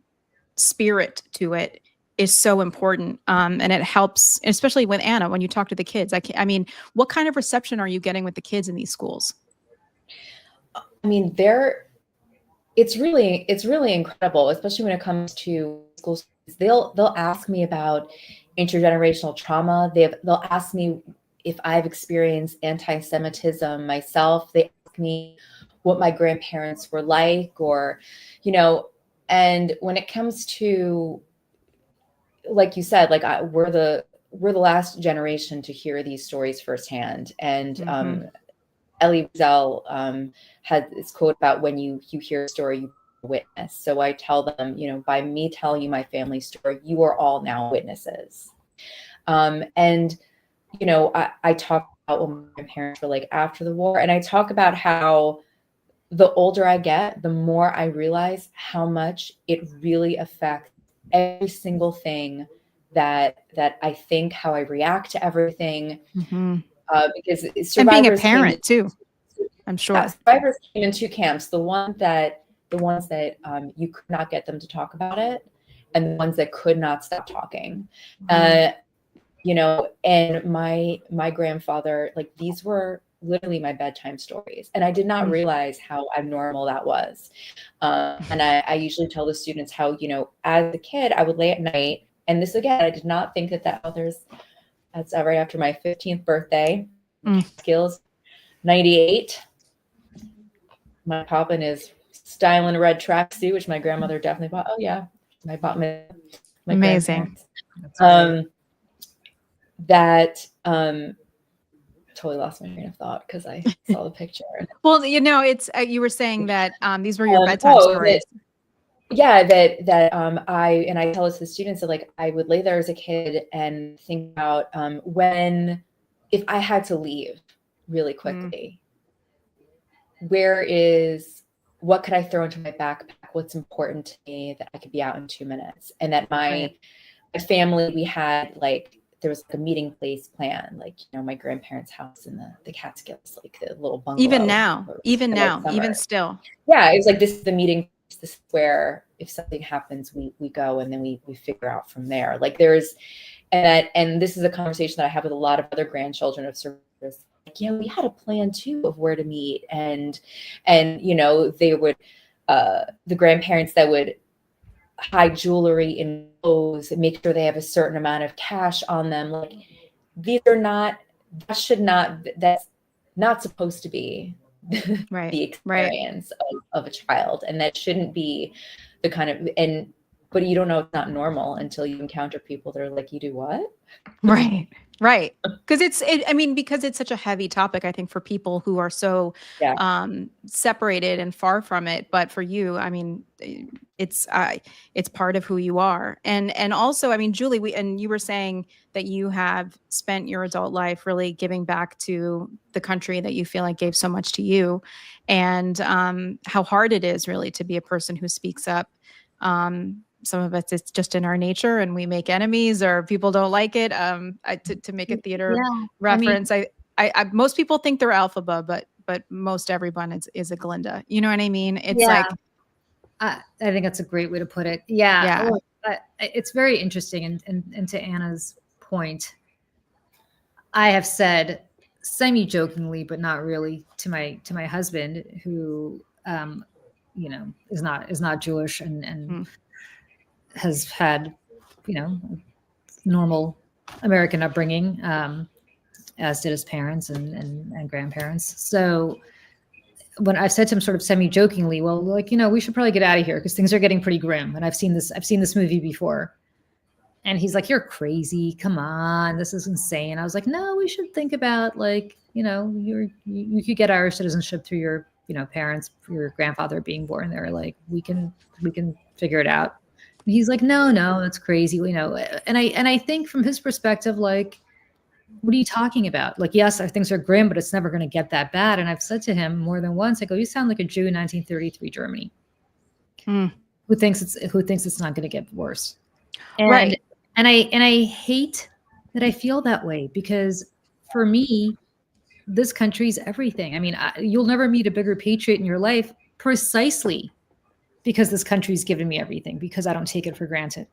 spirit to it is so important. And it helps, especially with Anna, when you talk to the kids. I mean, what kind of reception are you getting with the kids in these schools? I mean, it's really incredible, especially when it comes to schools. They'll ask me about intergenerational trauma. They'll ask me if I've experienced anti-Semitism myself. They ask me what my grandparents were like, or, and when it comes to, like you said, like we're the last generation to hear these stories firsthand. And Elie Wiesel had this quote about, when you hear a story, you witness. So I tell them, by me telling you my family story, you are all now witnesses. And I talk about when my parents were like after the war, and I talk about how the older I get, the more I realize how much it really affects every single thing that I think, how I react to everything. Because survivors, and being a parent too, I'm sure. Survivors came in two camps: the ones that you could not get them to talk about it, and the ones that could not stop talking. And my grandfather, like, these were literally my bedtime stories, and I did not realize how abnormal that was. And I usually tell the students how, as a kid, I would lay at night, and this, again, I did not think that that's right after my 15th birthday. Skills 98. My poppin' is styling a red tracksuit, which my grandmother definitely bought. Oh yeah, I bought my amazing. Totally lost my train of thought because I saw the picture. Well, it's you were saying that these were your bedtime stories. I tell it to the students that, like, I would lay there as a kid and think about if I had to leave really quickly, what could I throw into my backpack? What's important to me that I could be out in 2 minutes? And that my family, we had, like, there was like a meeting place plan, like, my grandparents' house in the Catskills, like the little bungalow. Even now, even still. Yeah, it was like, this is the meeting, this is where if something happens, we go, and then we figure out from there. Like, and this is a conversation that I have with a lot of other grandchildren of survivors. Like, we had a plan too of where to meet, and they would, the grandparents that would hide jewelry in clothes and make sure they have a certain amount of cash on them. Like, that's not supposed to be the experience of a child, and that shouldn't be the kind of, but you don't know it's not normal until you encounter people that are like, you do what? Right. Because because it's such a heavy topic, I think, for people who are so separated and far from it. But for you, it's part of who you are. And also, Julie, you were saying that you have spent your adult life really giving back to the country that you feel like gave so much to you, and how hard it is really to be a person who speaks up. Some of us, it's just in our nature, and we make enemies, or people don't like it. To make a theater reference, I most people think they're Alphaba, but most everyone is a Glinda. You know what I mean? It's like, I think that's a great way to put it. Yeah. It's very interesting. And to Anna's point, I have said semi-jokingly, but not really, to my husband, who is not Jewish and has had normal American upbringing, as did his parents and grandparents. So when I've said to him, sort of semi-jokingly, well, like, we should probably get out of here because things are getting pretty grim, and I've seen this movie before. And he's like, you're crazy. Come on, this is insane. I was like, no, we should think about, like, you could get Irish citizenship through your parents, your grandfather being born there. Like, we can figure it out. And he's like, no, that's crazy. And I think from his perspective, like, what are you talking about? Like, yes, things are grim, but it's never going to get that bad. And I've said to him more than once, I go, you sound like a Jew in 1933 Germany, who thinks it's not going to get worse. And I hate that I feel that way, because for me, this country's everything. You'll never meet a bigger patriot in your life, precisely because this country's given me everything, because I don't take it for granted.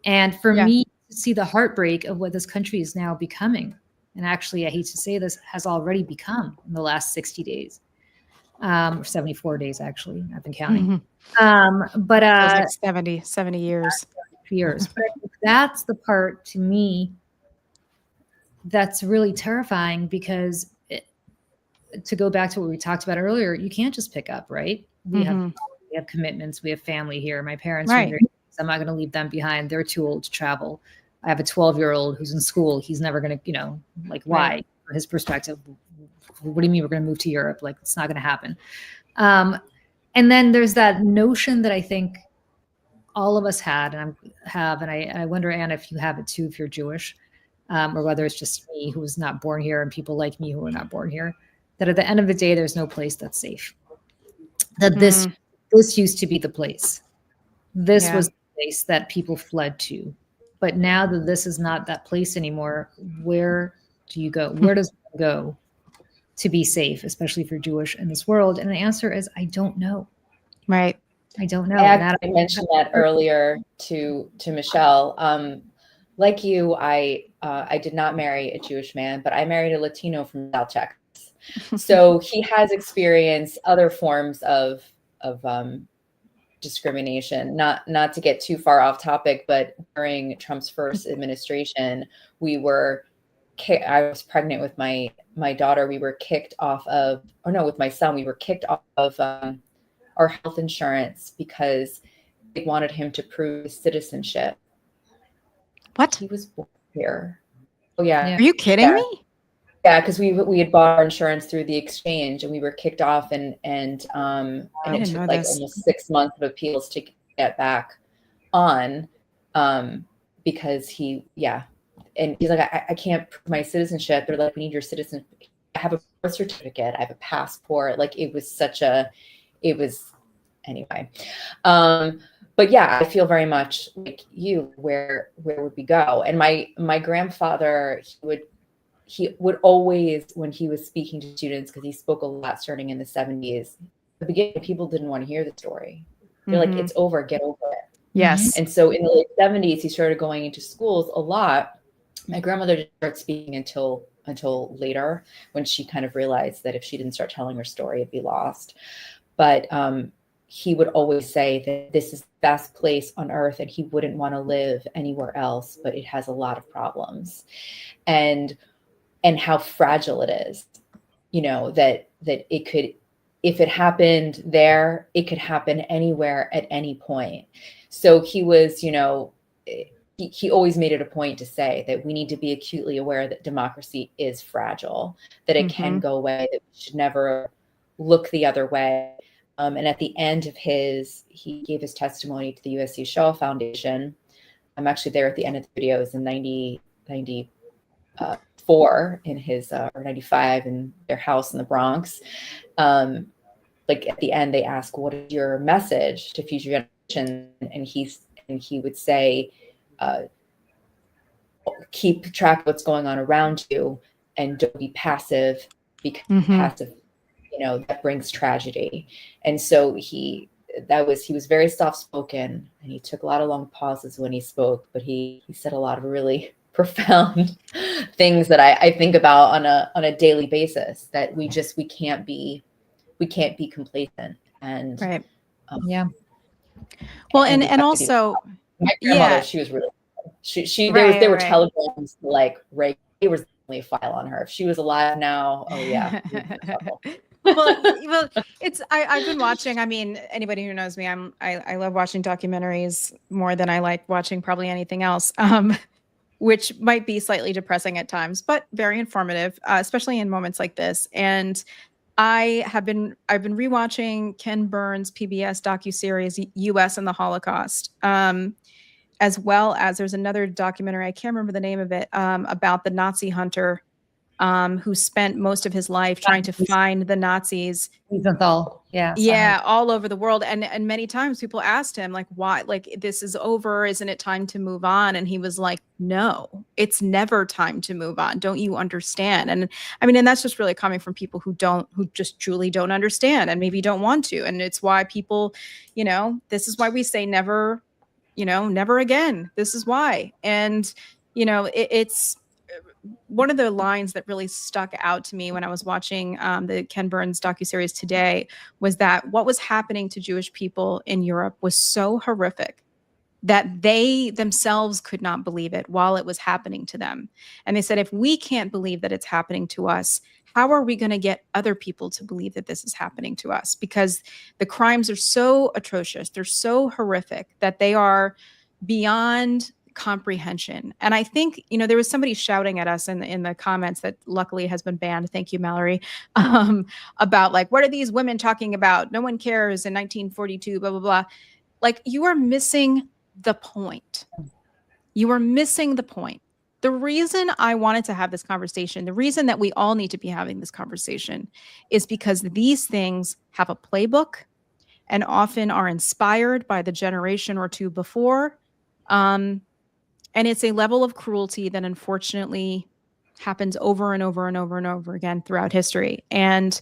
And for me to see the heartbreak of what this country is now becoming, and actually, I hate to say this, has already become in the last 60 days, or 74 days actually. I've been counting. Mhm. But Feels like 70 years. years. But I think that's the part to me that's really terrifying, because to go back to what we talked about earlier, you can't just pick up, right? We have commitments, we have family here. My parents are in Right. their 80s. I'm not going to leave them behind. They're too old to travel. I have a 12-year-old who's in school. He's never going to, like, why? Right. From his perspective, what do you mean we're going to move to Europe? Like, it's not going to happen. And then there's that notion that I think all of us had, and I wonder, Anna, if you have it too, if you're Jewish, or whether it's just me who was not born here and people like me who were not born here, that at the end of the day, there's no place that's safe. That this used to be the place. This was the place that people fled to. But now that this is not that place anymore, where do you go? Where does one go to be safe, especially if you're Jewish in this world? And the answer is, I don't know. Right. I don't know. I mentioned that earlier to Michelle. Like you, I did not marry a Jewish man, but I married a Latino from South Texas. So he has experienced other forms of discrimination. Not to get too far off topic, but during Trump's first administration, I was pregnant with my daughter. We were kicked off of, or no, with my son, we were kicked off of our health insurance because they wanted him to prove his citizenship. What? He was born here. Oh yeah. Are you kidding me? Yeah, because we had bought our insurance through the exchange, and we were kicked off, and it took like almost 6 months of appeals to get back on, because and he's like, I can't prove my citizenship. They're like, we need your citizenship. I have a birth certificate. I have a passport. Like, anyway. But yeah, I feel very much like you. Where would we go? And my grandfather, he would always, when he was speaking to students, because he spoke a lot starting in the 70s, at the beginning, people didn't want to hear the story. They're like, it's over, get over it. Yes. And so in the late 70s, he started going into schools a lot. My grandmother didn't start speaking until later, when she kind of realized that if she didn't start telling her story, it'd be lost. But he would always say that this is the best place on earth, and he wouldn't want to live anywhere else, but it has a lot of problems. And how fragile it is, that it could, if it happened there, it could happen anywhere at any point. So he was, he always made it a point to say that we need to be acutely aware that democracy is fragile, that it can go away, that we should never look the other way. And at the end of he gave his testimony to the USC Shoah Foundation. I'm actually there at the end of the video. It was in 94 in his, or 95 in their house in the Bronx. Like at the end, they ask, what is your message to future generations? And he would say, keep track of what's going on around you, and don't be passive, because passive, that brings tragedy. And so he was very soft-spoken, and he took a lot of long pauses when he spoke, but he said a lot of really profound things that I think about on a daily basis, that we can't be complacent. And right. Well, and also my grandmother, she was really, there were telegrams to, like, Ray. It was only a file on her. If she was alive now, oh yeah. well, I've been watching. I mean, anybody who knows me, I love watching documentaries more than I like watching probably anything else. Which might be slightly depressing at times, but very informative, especially in moments like this. And I've been rewatching Ken Burns' PBS docuseries U.S. and the Holocaust, as well as there's another documentary, I can't remember the name of it, about the Nazi hunter who spent most of his life trying to find the Nazis. Yeah, all over the world. And many times people asked him, like, why, like, this is over, isn't it time to move on? And he was like, no, it's never time to move on. Don't you understand? And I mean, and that's just really coming from people who just truly don't understand, and maybe don't want to. And it's why people, this is why we say never, never again. This is why. And, it's one of the lines that really stuck out to me when I was watching the Ken Burns docuseries today was that what was happening to Jewish people in Europe was so horrific that they themselves could not believe it while it was happening to them. And they said, if we can't believe that it's happening to us, how are we going to get other people to believe that this is happening to us? Because the crimes are so atrocious, they're so horrific that they are beyond comprehension. And I think, there was somebody shouting at us in the comments that luckily has been banned. Thank you, Mallory. About like, what are these women talking about? No one cares in 1942, blah, blah, blah. Like, you are missing the point. You are missing the point. The reason I wanted to have this conversation, the reason that we all need to be having this conversation is because these things have a playbook and often are inspired by the generation or two before. And it's a level of cruelty that unfortunately happens over and over and over and over again throughout history. And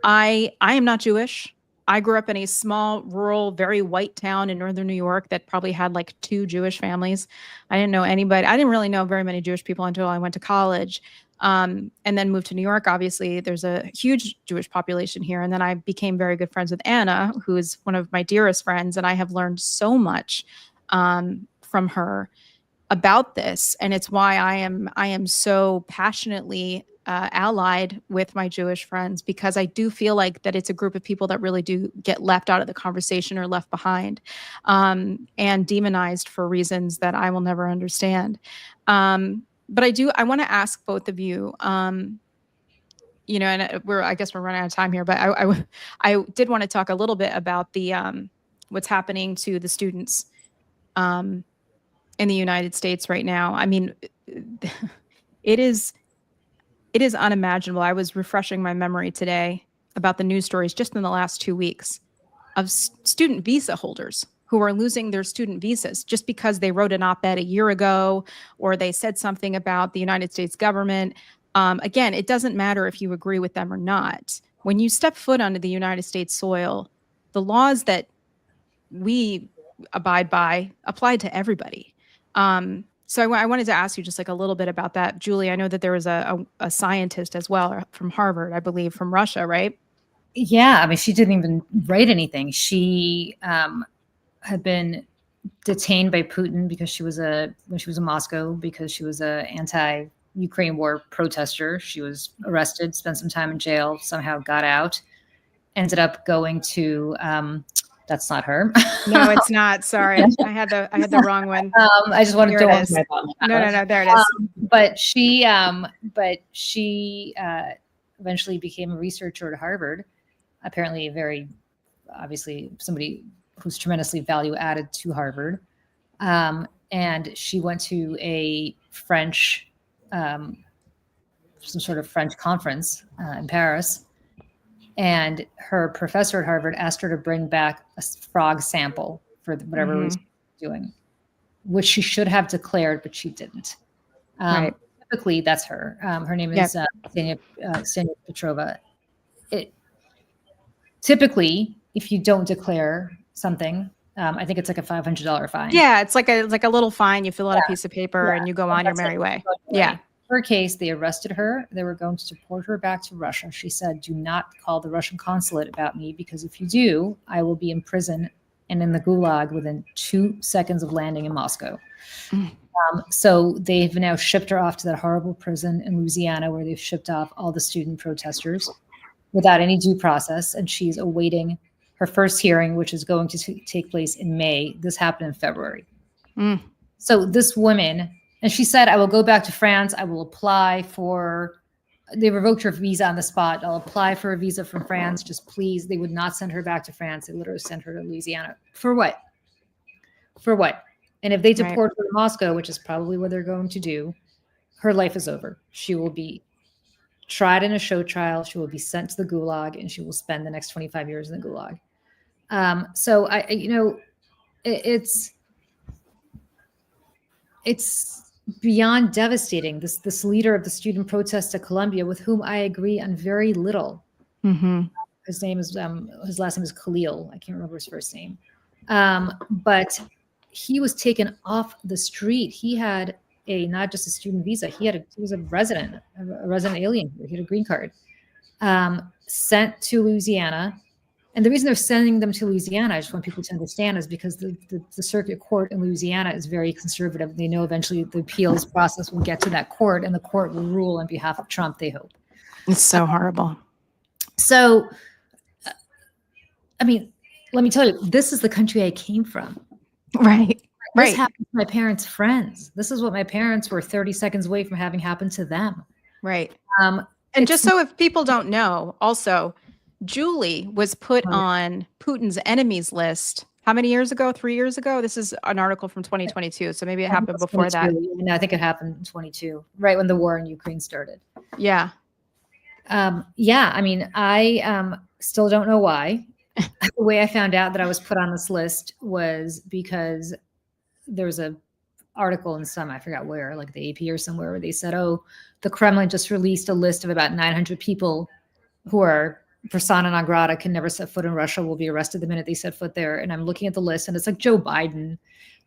I am not Jewish. I grew up in a small, rural, very white town in northern New York that probably had like 2 Jewish families. I didn't know anybody. I didn't really know very many Jewish people until I went to college, and then moved to New York. Obviously, there's a huge Jewish population here. And then I became very good friends with Anna, who is one of my dearest friends. And I have learned so much from her about this. And it's why I am so passionately allied with my Jewish friends, because I do feel like that it's a group of people that really do get left out of the conversation or left behind, and demonized for reasons that I will never understand. But I want to ask both of you, and I guess we're running out of time here, but I did want to talk a little bit about the what's happening to the students in the United States right now. I mean, it is unimaginable. I was refreshing my memory today about the news stories just in the last 2 weeks of student visa holders who are losing their student visas just because they wrote an op-ed a year ago or they said something about the United States government. Again, it doesn't matter if you agree with them or not. When you step foot onto the United States soil, the laws that we abide by apply to everybody. So I wanted to ask you just like a little bit about that. Julie, I know that there was a scientist as well from Harvard, I believe, from Russia, right? Yeah, I mean, she didn't even write anything. She had been detained by Putin because when she was in Moscow, because she was a anti-Ukraine war protester. She was arrested, spent some time in jail, somehow got out, ended up going to that's not her. No, it's not. Sorry. I had the wrong one. I just wanted Here to it is. No, there it is. But she eventually became a researcher at Harvard, apparently obviously somebody who's tremendously value added to Harvard. And she went to a French, some sort of French conference in Paris. And her professor at Harvard asked her to bring back a frog sample for whatever reason she was doing, which she should have declared, but she didn't. Right. Typically, that's her. Her name is Ksenia Petrova. Typically, if you don't declare something, I think it's like a $500 fine. Yeah, it's like a little fine. You fill out a piece of paper and you go on your merry way. Yeah. Her case, they arrested her. They were going to deport her back to Russia. She said, "Do not call the Russian consulate about me, because if you do, I will be in prison and in the gulag within 2 seconds of landing in Moscow." So they've now shipped her off to that horrible prison in Louisiana, where they've shipped off all the student protesters without any due process. And she's awaiting her first hearing, which is going to take place in May. This happened in February. So this woman... And she said, "I will go back to France. I will apply for," they revoked her visa on the spot. "I'll apply for a visa from France. Just please." They would not send her back to France. They literally sent her to Louisiana. For what? For what? And if they deport her to Moscow, which is probably what they're going to do, her life is over. She will be tried in a show trial. She will be sent to the gulag, and she will spend the next 25 years in the gulag. So it's beyond devastating. This leader of the student protests at Columbia, with whom I agree on very little. His name is his last name is Khalil. I can't remember his first name. But he was taken off the street. He had not just a student visa. He was a resident alien. He had a green card. Sent to Louisiana. And the reason they're sending them to Louisiana, I just want people to understand, is because the circuit court in Louisiana is very conservative. They know eventually the appeals process will get to that court, and the court will rule on behalf of Trump, they hope. It's so horrible. So, I mean, let me tell you, this is the country I came from. Right. This happened to my parents' friends. This is what my parents were 30 seconds away from having happen to them. Right. And just so if people don't know, also, Julie was put on Putin's enemies list. How many years ago? 3 years ago? This is an article from 2022. So maybe it happened before that. No, I think it happened in 22, right when the war in Ukraine started. Yeah. Yeah. I mean, I still don't know why. The way I found out that I was put on this list was because there was a article in I forgot where, like the AP or somewhere, where they said, oh, the Kremlin just released a list of about 900 people who are persona non grata, can never set foot in Russia, will be arrested the minute they set foot there. And I'm looking at the list, and it's like Joe Biden,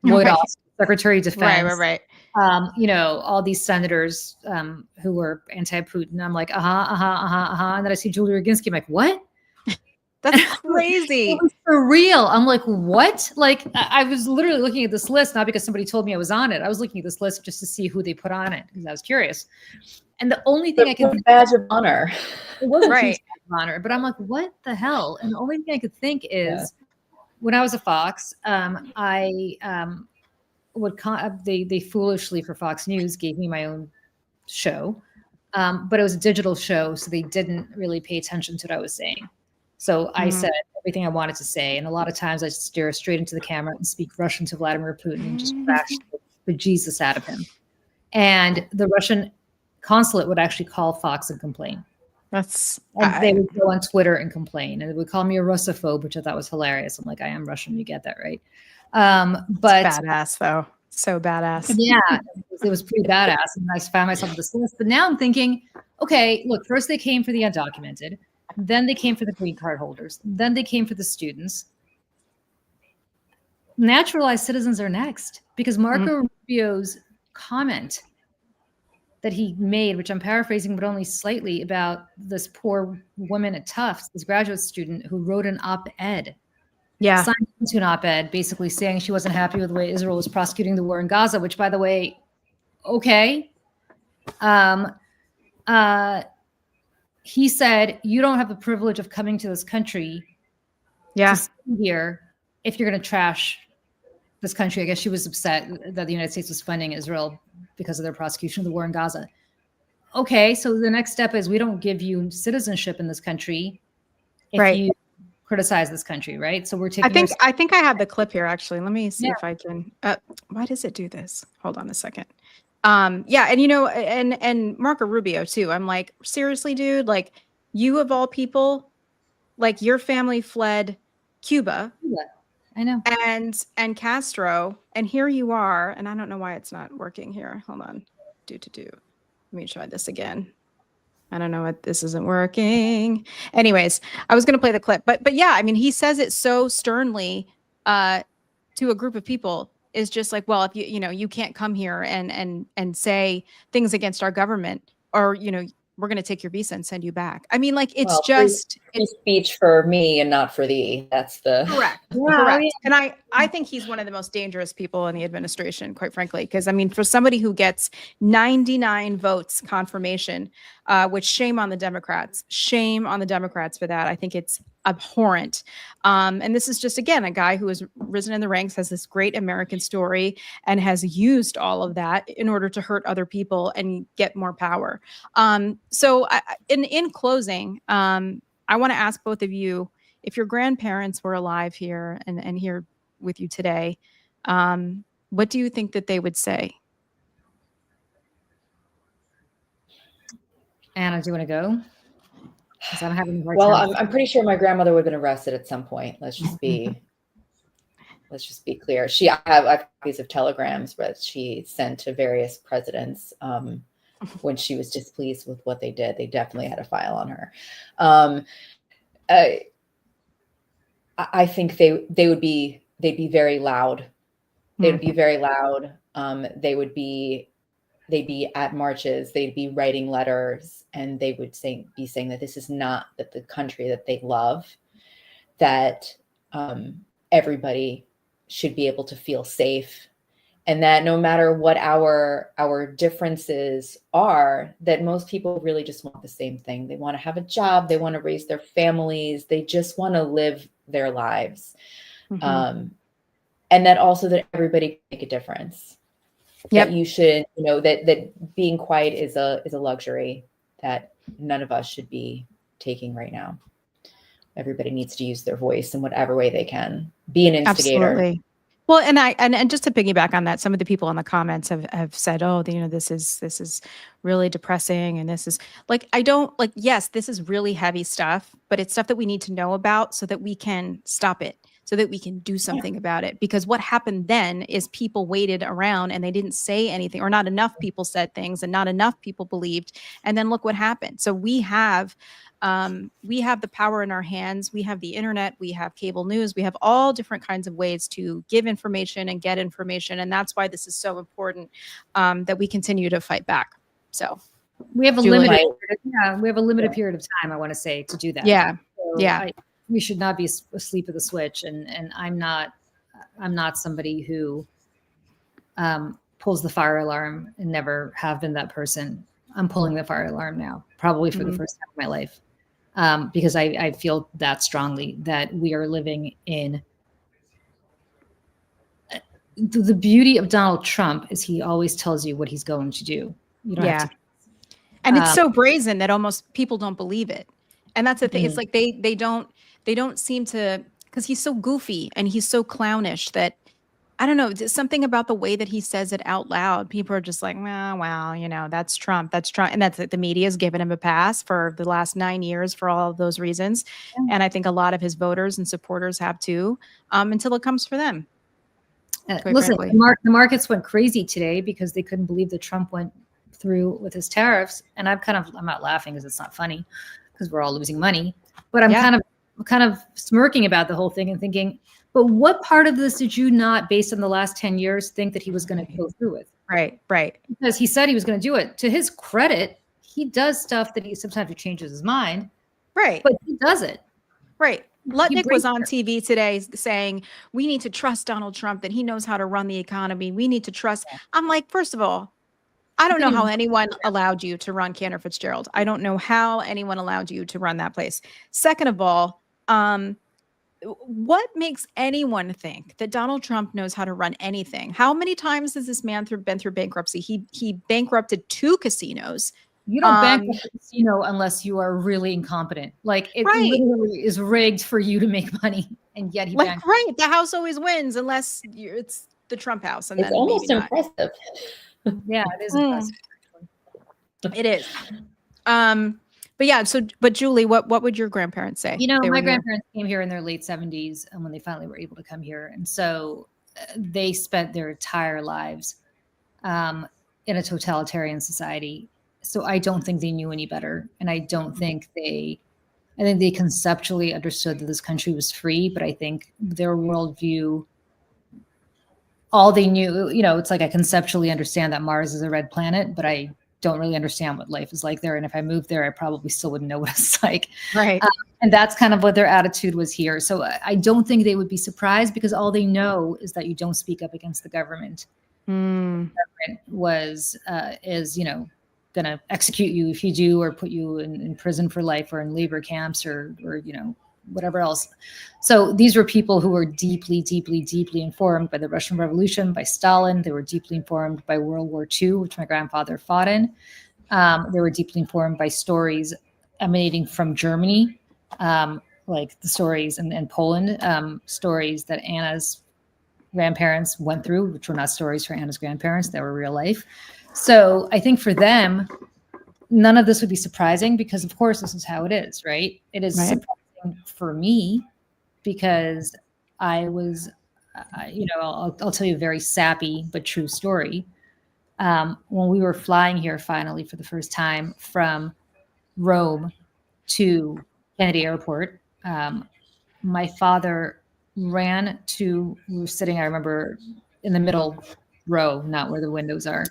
Lloyd Austin, Secretary of Defense, right. All these senators who were anti-Putin. I'm like, and then I see Julie Roginski. I'm like, what? That's crazy. It was surreal. I'm like, what? Like, I was literally looking at this list, not because somebody told me I was on it. I was looking at this list just to see who they put on it because I was curious. And the only thing I could badge of honor. It wasn't badge of honor, but I'm like, what the hell? And the only thing I could think is when I was a Fox, I would they foolishly for Fox News gave me my own show, but it was a digital show, so they didn't really pay attention to what I was saying. So I said everything I wanted to say, and a lot of times I stare straight into the camera and speak Russian to Vladimir Putin and just bash the Jesus out of him. And the Russian consulate would actually call Fox and complain. They would go on Twitter and complain, and they would call me a Russophobe, which I thought was hilarious. I'm like, I am Russian, you get that, right? But it's badass though, so badass. Yeah, it was pretty badass, and I found myself on this list. But now I'm thinking, okay, look, first they came for the undocumented, then they came for the green card holders, then they came for the students. Naturalized citizens are next, because Marco Rubio's comment that he made, which I'm paraphrasing, but only slightly, about this poor woman at Tufts, this graduate student who wrote an op-ed. Yeah. Signed into an op-ed basically saying she wasn't happy with the way Israel was prosecuting the war in Gaza, which, by the way, okay. He said, you don't have the privilege of coming to this country to stay here if you're going to trash this country. I guess she was upset that the United States was funding Israel because of their prosecution of the war in Gaza. Okay, so the next step is we don't give you citizenship in this country if you criticize this country, right? So we're taking. I think I have the clip here actually. Let me see if I can. Why does it do this? Hold on a second. And and Marco Rubio too. I'm like, seriously, dude. Like, you of all people, like your family fled Cuba. I know. And Castro, and here you are, and I don't know why it's not working here. Hold on. Let me try this again. I don't know what, this isn't working. Anyways, I was going to play the clip, but yeah, I mean, he says it so sternly to a group of people, is just like, well, if you can't come here and say things against our government, or we're going to take your visa and send you back. I mean, like, it's free speech for me and not for thee. That's the correct. Correct. And I think he's one of the most dangerous people in the administration, quite frankly, because I mean, for somebody who gets 99 votes confirmation, which shame on the Democrats for that. I think it's abhorrent. And this is just, again, a guy who has risen in the ranks, has this great American story, and has used all of that in order to hurt other people and get more power. So in closing, I want to ask both of you, if your grandparents were alive here and here with you today, what do you think that they would say? Anna, do you want to go? Because I'm having a hard time. I'm pretty sure my grandmother would have been arrested at some point. Let's just be clear. I have copies of telegrams that she sent to various presidents when she was displeased with what they did. They definitely had a file on her. I think they'd be very loud. They would be very loud. They would be they'd be at marches, they'd be writing letters, and they would be saying that this is not that the country that they love, that everybody should be able to feel safe, and that no matter what our differences are, that most people really just want the same thing. They want to have a job, they want to raise their families, they just want to live their lives. And that also that everybody can make a difference. That you should, that being quiet is a luxury that none of us should be taking right now. Everybody needs to use their voice in whatever way they can. Be an instigator. Absolutely. Well, and just to piggyback on that, some of the people in the comments have said, "Oh, this is really depressing," and this is yes, this is really heavy stuff, but it's stuff that we need to know about so that we can stop it, so that we can do something about it. Because what happened then is people waited around and they didn't say anything, or not enough people said things, and not enough people believed. And then look what happened. So we have the power in our hands. We have the internet, we have cable news, we have all different kinds of ways to give information and get information. And that's why this is so important, that we continue to fight back. So we have a limited period of time, I want to say, to do that. Yeah. So we should not be asleep at the switch. And I'm not somebody who pulls the fire alarm, and never have been that person. I'm pulling the fire alarm now, probably for the first time in my life. Because I feel that strongly that we are living in the beauty of Donald Trump is he always tells you what he's going to do. You don't have to. And it's so brazen that almost people don't believe it. And that's the thing. It's like they don't seem to, because he's so goofy and he's so clownish that, I don't know, there's something about the way that he says it out loud. People are just like, wow, that's Trump. That's Trump. And that's the media has given him a pass for the last 9 years for all of those reasons. And I think a lot of his voters and supporters have too, until it comes for them. Listen, the markets went crazy today because they couldn't believe that Trump went through with his tariffs. And I'm not laughing because it's not funny because we're all losing money, but I'm kind of smirking about the whole thing and thinking, but what part of this did you not, based on the last 10 years, think that he was going to go through with? Right. Because he said he was going to do it. To his credit, he does stuff that sometimes he changes his mind. Right. But he does it. Right. Lutnick was on TV today saying, we need to trust Donald Trump, that he knows how to run the economy. We need to trust. I'm like, first of all, I don't know how anyone allowed you to run Cantor Fitzgerald. I don't know how anyone allowed you to run that place. Second of all, what makes anyone think that Donald Trump knows how to run anything? How many times has this man been through bankruptcy? He bankrupted 2 casinos. You don't bankrupt a casino unless you are really incompetent. Like it literally is rigged for you to make money, and yet he bankrupted. Right. The house always wins unless it's the Trump house, and it's then almost impressive. Yeah, it is impressive. It is. But yeah, but Julie, what would your grandparents say? My grandparents came here in their late 70s, and when they finally were able to come here, and so they spent their entire lives in a totalitarian society. So I don't think they knew any better, and I don't think I think they conceptually understood that this country was free, but I think their worldview, all they knew, it's like I conceptually understand that Mars is a red planet, but I don't really understand what life is like there. And if I moved there, I probably still wouldn't know what it's like. Right. And that's kind of what their attitude was here. So I don't think they would be surprised, because all they know is that you don't speak up against the government. The government is going to execute you if you do, or put you in prison for life, or in labor camps, or whatever else. So these were people who were deeply, deeply, deeply informed by the Russian Revolution, by Stalin. They were deeply informed by World War II, which my grandfather fought in. They were deeply informed by stories emanating from Germany, like the stories and Poland, stories that Anna's grandparents went through, which were not stories for Anna's grandparents, they were real life. So I think for them, none of this would be surprising, because of course this is how it is, right? It is surprising for me because I was, I'll tell you a very sappy but true story. When we were flying here finally for the first time from Rome to Kennedy Airport, my father we were sitting, I remember, in the middle row, not where the windows are.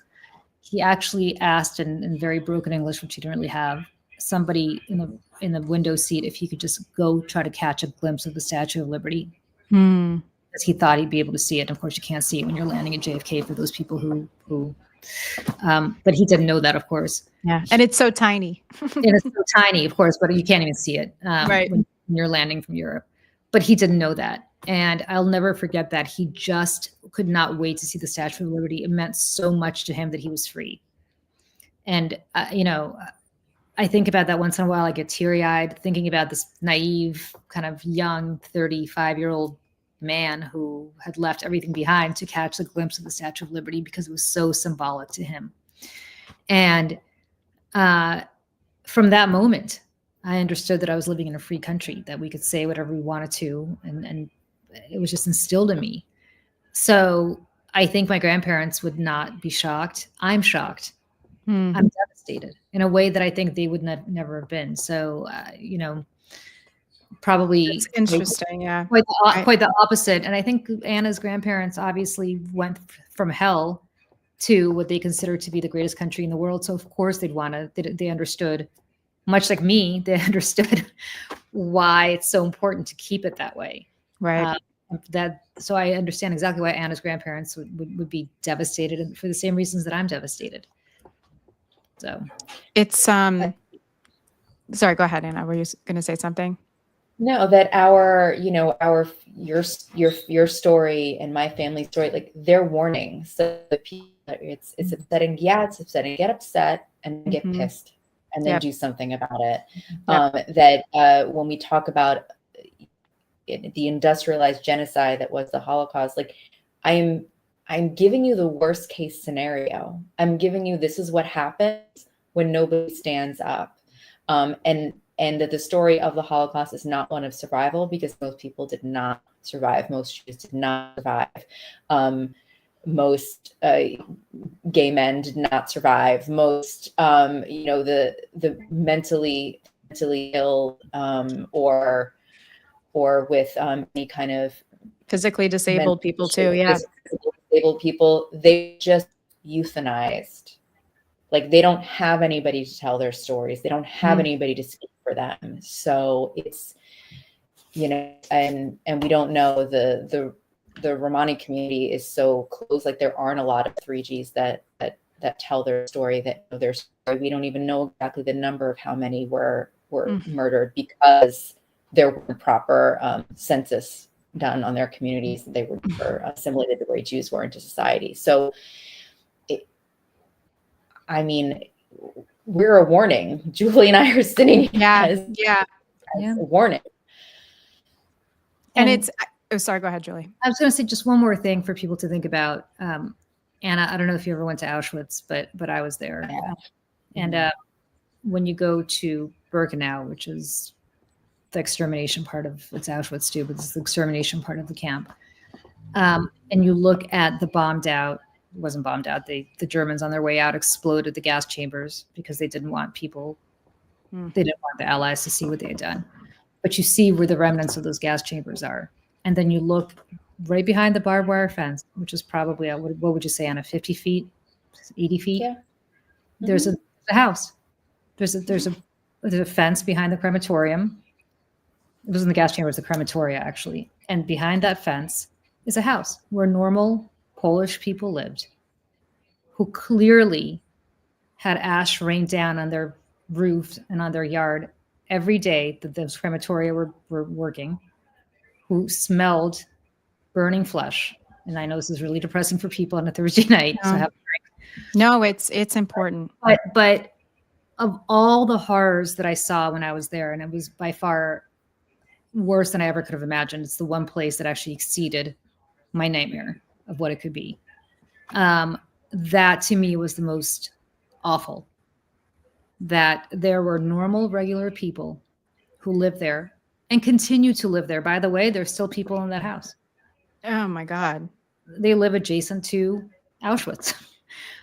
he actually asked in very broken English, which he didn't really have, somebody in the window seat if he could just go try to catch a glimpse of the Statue of Liberty. Because he thought he'd be able to see it. And of course, you can't see it when you're landing at JFK for those people who but he didn't know that, of course. Yeah, and it's so tiny. And it's so tiny, of course, but you can't even see it Right. when you're landing from Europe. But he didn't know that. And I'll never forget that. He just could not wait to see the Statue of Liberty. It meant so much to him that he was free. And, you know, I think about that once in a while. I get teary-eyed thinking about this naive, kind of young 35-year-old man who had left everything behind to catch a glimpse of the Statue of Liberty because it was so symbolic to him. And from that moment, I understood that I was living in a free country, that we could say whatever we wanted to, and it was just instilled in me. So I think my grandparents would not be shocked. I'm shocked. I'm devastated in a way that I think they would never have been. So, you know, probably it's interesting. Yeah. Quite the opposite. And I think Anna's grandparents obviously went from hell to what they consider to be the greatest country in the world. So of course they understood, much like me, they understood why it's so important to keep it that way. Right. So I understand exactly why Anna's grandparents would be devastated, and for the same reasons that I'm devastated. So it's sorry, go ahead, Anna. Were you going to say something? No, that your story and my family story, like, they're warning. So the people, it's upsetting. Yeah, it's upsetting. Get upset and get pissed, and then do something about it. That when we talk about the industrialized genocide that was the Holocaust, like, I'm giving you the worst case scenario. I'm giving you, this is what happens when nobody stands up. And that the story of the Holocaust is not one of survival, because most people did not survive. Most Jews did not survive. Most gay men did not survive. Most, the mentally ill or with any kind of physically disabled people too. Yeah. Disabled people, they just euthanized. Like, they don't have anybody to tell their stories. They don't have anybody to speak for them. So it's, and we don't know, the Romani community is so close. Like, there aren't a lot of 3Gs that tell their story, that know their story. We don't even know exactly the number of how many were murdered, because there weren't proper census done on their communities. They were assimilated the way Jews were into society. So, we're a warning. Julie and I are sitting here as a warning. And it's, sorry, go ahead, Julie. I was going to say just one more thing for people to think about. Anna, I don't know if you ever went to Auschwitz, but I was there. And when you go to Birkenau, which is the extermination part of, it's Auschwitz too, but it's the extermination part of the camp. And you look at the bombed out, it wasn't bombed out, the Germans on their way out exploded the gas chambers because they didn't want people, they didn't want the Allies to see what they had done. But you see where the remnants of those gas chambers are. And then you look right behind the barbed wire fence, which is probably, what would you say, Anna, 50 feet, 80 feet? Yeah. There's a house. There's a fence behind the crematorium. It wasn't the gas chamber, it was the crematoria, actually. And behind that fence is a house where normal Polish people lived, who clearly had ash rained down on their roof and on their yard every day that those crematoria were working, who smelled burning flesh. And I know this is really depressing for people on a Thursday night, so have a drink. No, it's important. But of all the horrors that I saw when I was there, and it was by far worse than I ever could have imagined. It's the one place that actually exceeded my nightmare of what it could be. That to me was the most awful. That there were normal, regular people who lived there and continue to live there. By the way, there's still people in that house. Oh my God. They live adjacent to Auschwitz.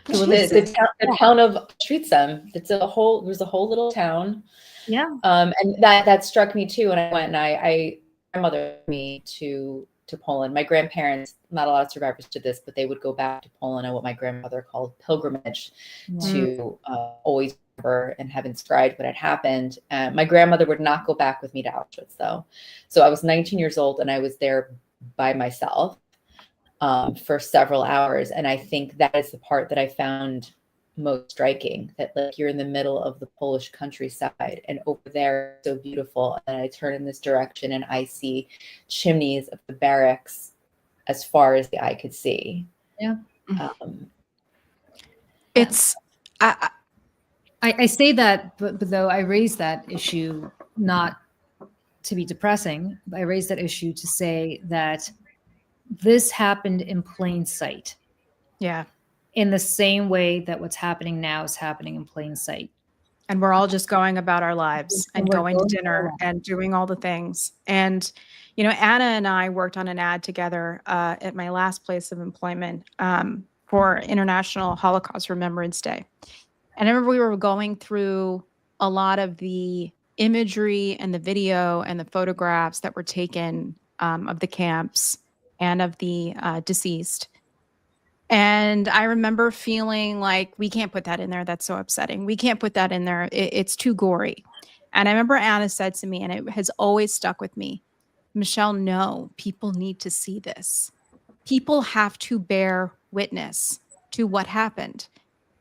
The town of Streetsam. There's a whole little town. Yeah. And that struck me too. And I went and my mother took me to to Poland. My grandparents, not a lot of survivors did this, but they would go back to Poland on what my grandmother called pilgrimage to always remember and have inscribed what had happened. My grandmother would not go back with me to Auschwitz, though. So I was 19 years old and I was there by myself for several hours. And I think that is the part that I found most striking, that like you're in the middle of the Polish countryside and over there so beautiful, and I turn in this direction and I see chimneys of the barracks as far as the eye could see. It's I say that, but though I raise that issue not to be depressing, I raise that issue to say that this happened in plain sight. Yeah. In the same way that what's happening now is happening in plain sight. And we're all just going about our lives and going to dinner and doing all the things. And, you know, Anna and I worked on an ad together at my last place of employment for International Holocaust Remembrance Day. And I remember we were going through a lot of the imagery and the video and the photographs that were taken of the camps and of the deceased. And I remember feeling like, we can't put that in there. That's so upsetting. We can't put that in there. It's too gory. And I remember Anna said to me, and it has always stuck with me, Michelle, no, people need to see this. People have to bear witness to what happened.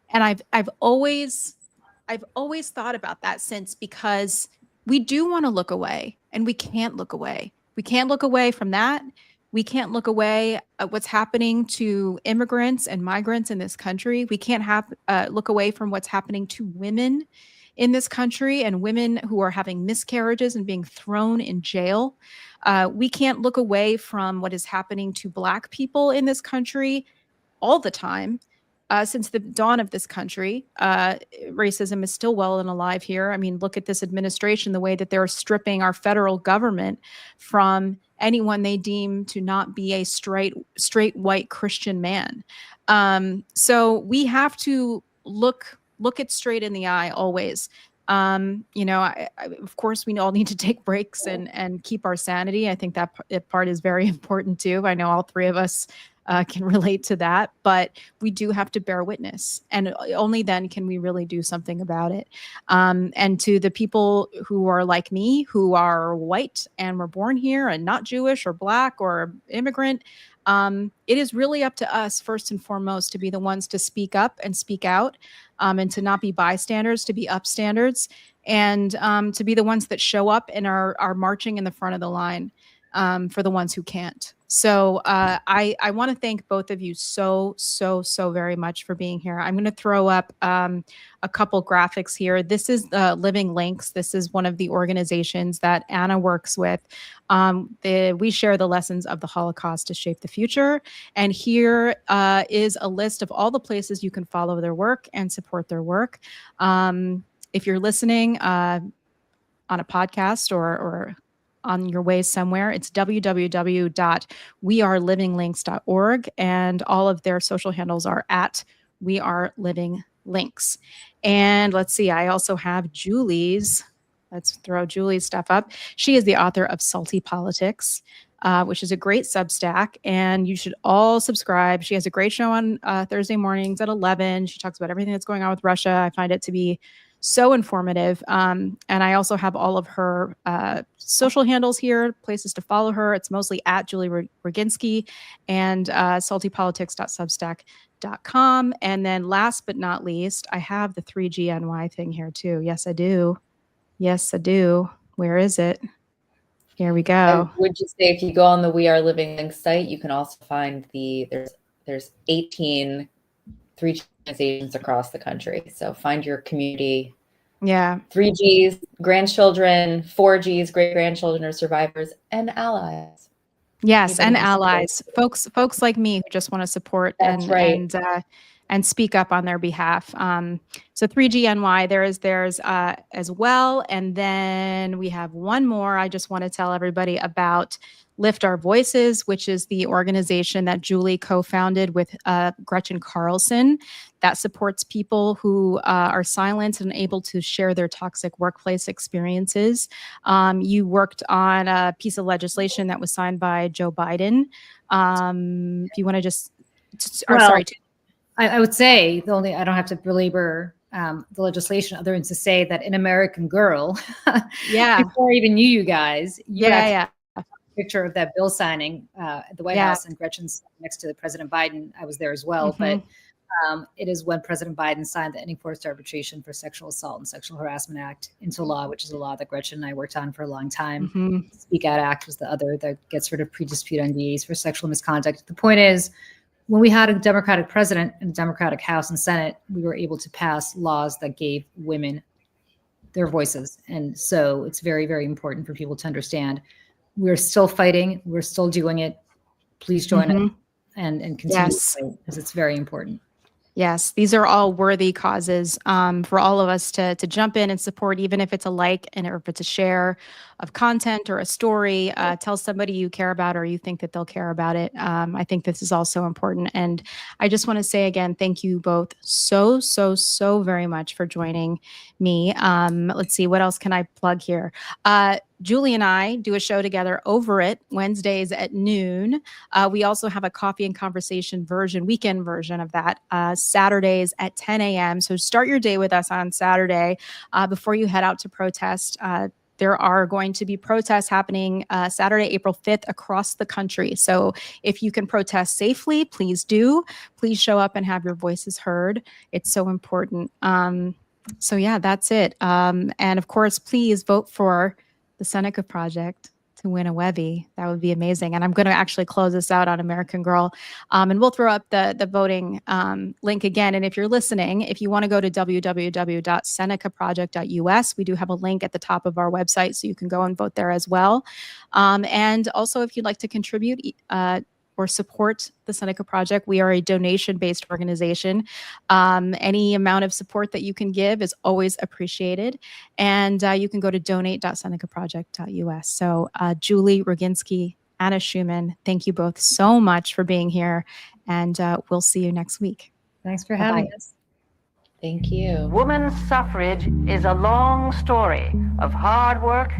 And I've always thought about that since, because we do want to look away and we can't look away. We can't look away from that. We can't look away at what's happening to immigrants and migrants in this country. We can't look away from what's happening to women in this country and women who are having miscarriages and being thrown in jail. We can't look away from what is happening to Black people in this country all the time. Since the dawn of this country, racism is still well and alive here. I mean, look at this administration, the way that they're stripping our federal government from anyone they deem to not be a straight white Christian man. So we have to look it straight in the eye always. You know, of course, we all need to take breaks and keep our sanity. I think that part is very important too. I know all three of us can relate to that, but we do have to bear witness, and only then can we really do something about it. And to the people who are like me, who are white and were born here and not Jewish or Black or immigrant, it is really up to us first and foremost to be the ones to speak up and speak out, and to not be bystanders, to be upstanders, and to be the ones that show up and are marching in the front of the line for the ones who can't. So I want to thank both of you so very much for being here. I'm going to throw up a couple graphics here. This is Living Links. This is one of the organizations that Anna works with. We share the lessons of the Holocaust to shape the future. And here is a list of all the places you can follow their work and support their work. If you're listening on a podcast or on your way somewhere, it's www.wearelivinglinks.org, and all of their social handles are at wearelivinglinks. And let's see, I also have Julie's. Let's throw Julie's stuff up. She is the author of Salty Politics, which is a great Substack, and you should all subscribe. She has a great show on Thursday mornings at 11. She talks about everything that's going on with Russia. I find it to be so informative. And I also have all of her social handles here, places to follow her. It's mostly at Julie Roginski and saltypolitics.substack.com. And then last but not least, I have the 3GNY thing here too. Yes, I do. Yes, I do. Where is it? Here we go. I would just say, if you go on the We Are Living Links site, you can also find there's 18 3 organizations across the country. So find your community. Yeah. 3Gs, grandchildren, 4Gs, great-grandchildren of survivors, and allies. Yes, and allies. Folks like me who just want to support and and speak up on their behalf. So 3GNY, there's as well. And then we have one more I just want to tell everybody about. Lift Our Voices, which is the organization that Julie co-founded with Gretchen Carlson, that supports people who are silenced and able to share their toxic workplace experiences. You worked on a piece of legislation that was signed by Joe Biden. If you want to just, sorry. I would say I don't have to belabor the legislation other than to say that in American Girl, before I even knew you guys, picture of that bill signing at the White House, and Gretchen's next to President Biden. I was there as well, but it is when President Biden signed the Ending Forced Arbitration for Sexual Assault and Sexual Harassment Act into law, which is a law that Gretchen and I worked on for a long time. Speak Out Act was the other that gets rid of pre-dispute NDAs for sexual misconduct. The point is, when we had a Democratic president and a Democratic House and Senate, we were able to pass laws that gave women their voices. And so it's very, very important for people to understand we're still fighting. We're still doing it. Please join us and continue because it's very important. Yes, these are all worthy causes for all of us to jump in and support, even if it's a like and or if it's a share of content or a story. Tell somebody you care about or you think that they'll care about it. I think this is also important. And I just want to say again, thank you both so very much for joining me. Let's see, what else can I plug here? Julie and I do a show together over it Wednesdays at noon. We also have a coffee and conversation weekend version of that, Saturdays at 10 a.m. So start your day with us on Saturday before you head out to protest. There are going to be protests happening Saturday, April 5th across the country. So if you can protest safely, please do. Please show up and have your voices heard. It's so important. So yeah, that's it. And of course, please vote for the Seneca Project to win a Webby. That would be amazing. And I'm going to actually close this out on American Girl. And we'll throw up the voting link again. And if you're listening, if you want to go to www.senecaproject.us, we do have a link at the top of our website, so you can go and vote there as well. And also, if you'd like to contribute or support the Seneca Project, we are a donation-based organization. Any amount of support that you can give is always appreciated. And you can go to donate.senecaproject.us. So Julie Roginski, Anna Schumann, thank you both so much for being here. And we'll see you next week. Thanks for having us. Thank you. Women's suffrage is a long story of hard work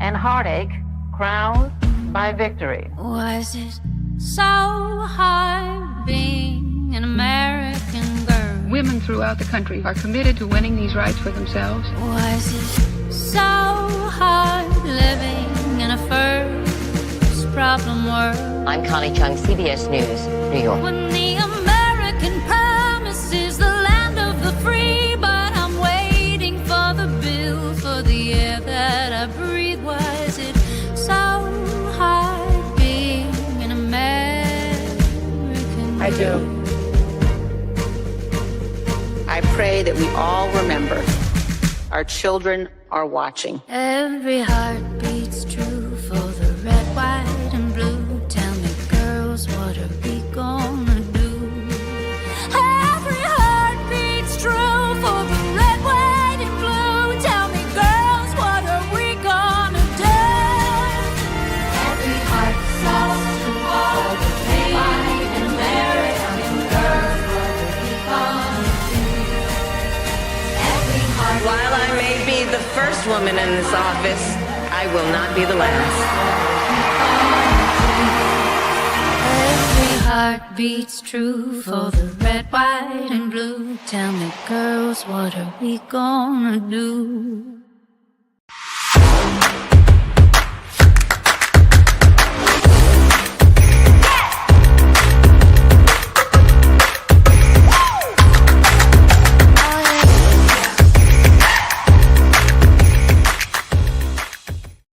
and heartache crowned by victory. Was it so hard being an American girl? Women throughout the country are committed to winning these rights for themselves. Was it so hard living in a first problem world? I'm Connie Chung, CBS News, New York. When the American promise is the land of the free, but I'm waiting for the bill for the air that I breathe. Was it so hard being an American girl? I do. I pray that we all remember our children are watching. Every heart beats true for the red, white, and blue. Tell me, girls, what are we gonna do? Every heart beats true for the red, white, and blue. Tell me, girls, what are we gonna do? Every heart beats true for the red, white, and American girls. What are we gonna do? Every heart. While I may be the first woman in this office, I will not be the last. Every heart beats true for the red, white, and blue. Tell me, girls, what are we gonna do?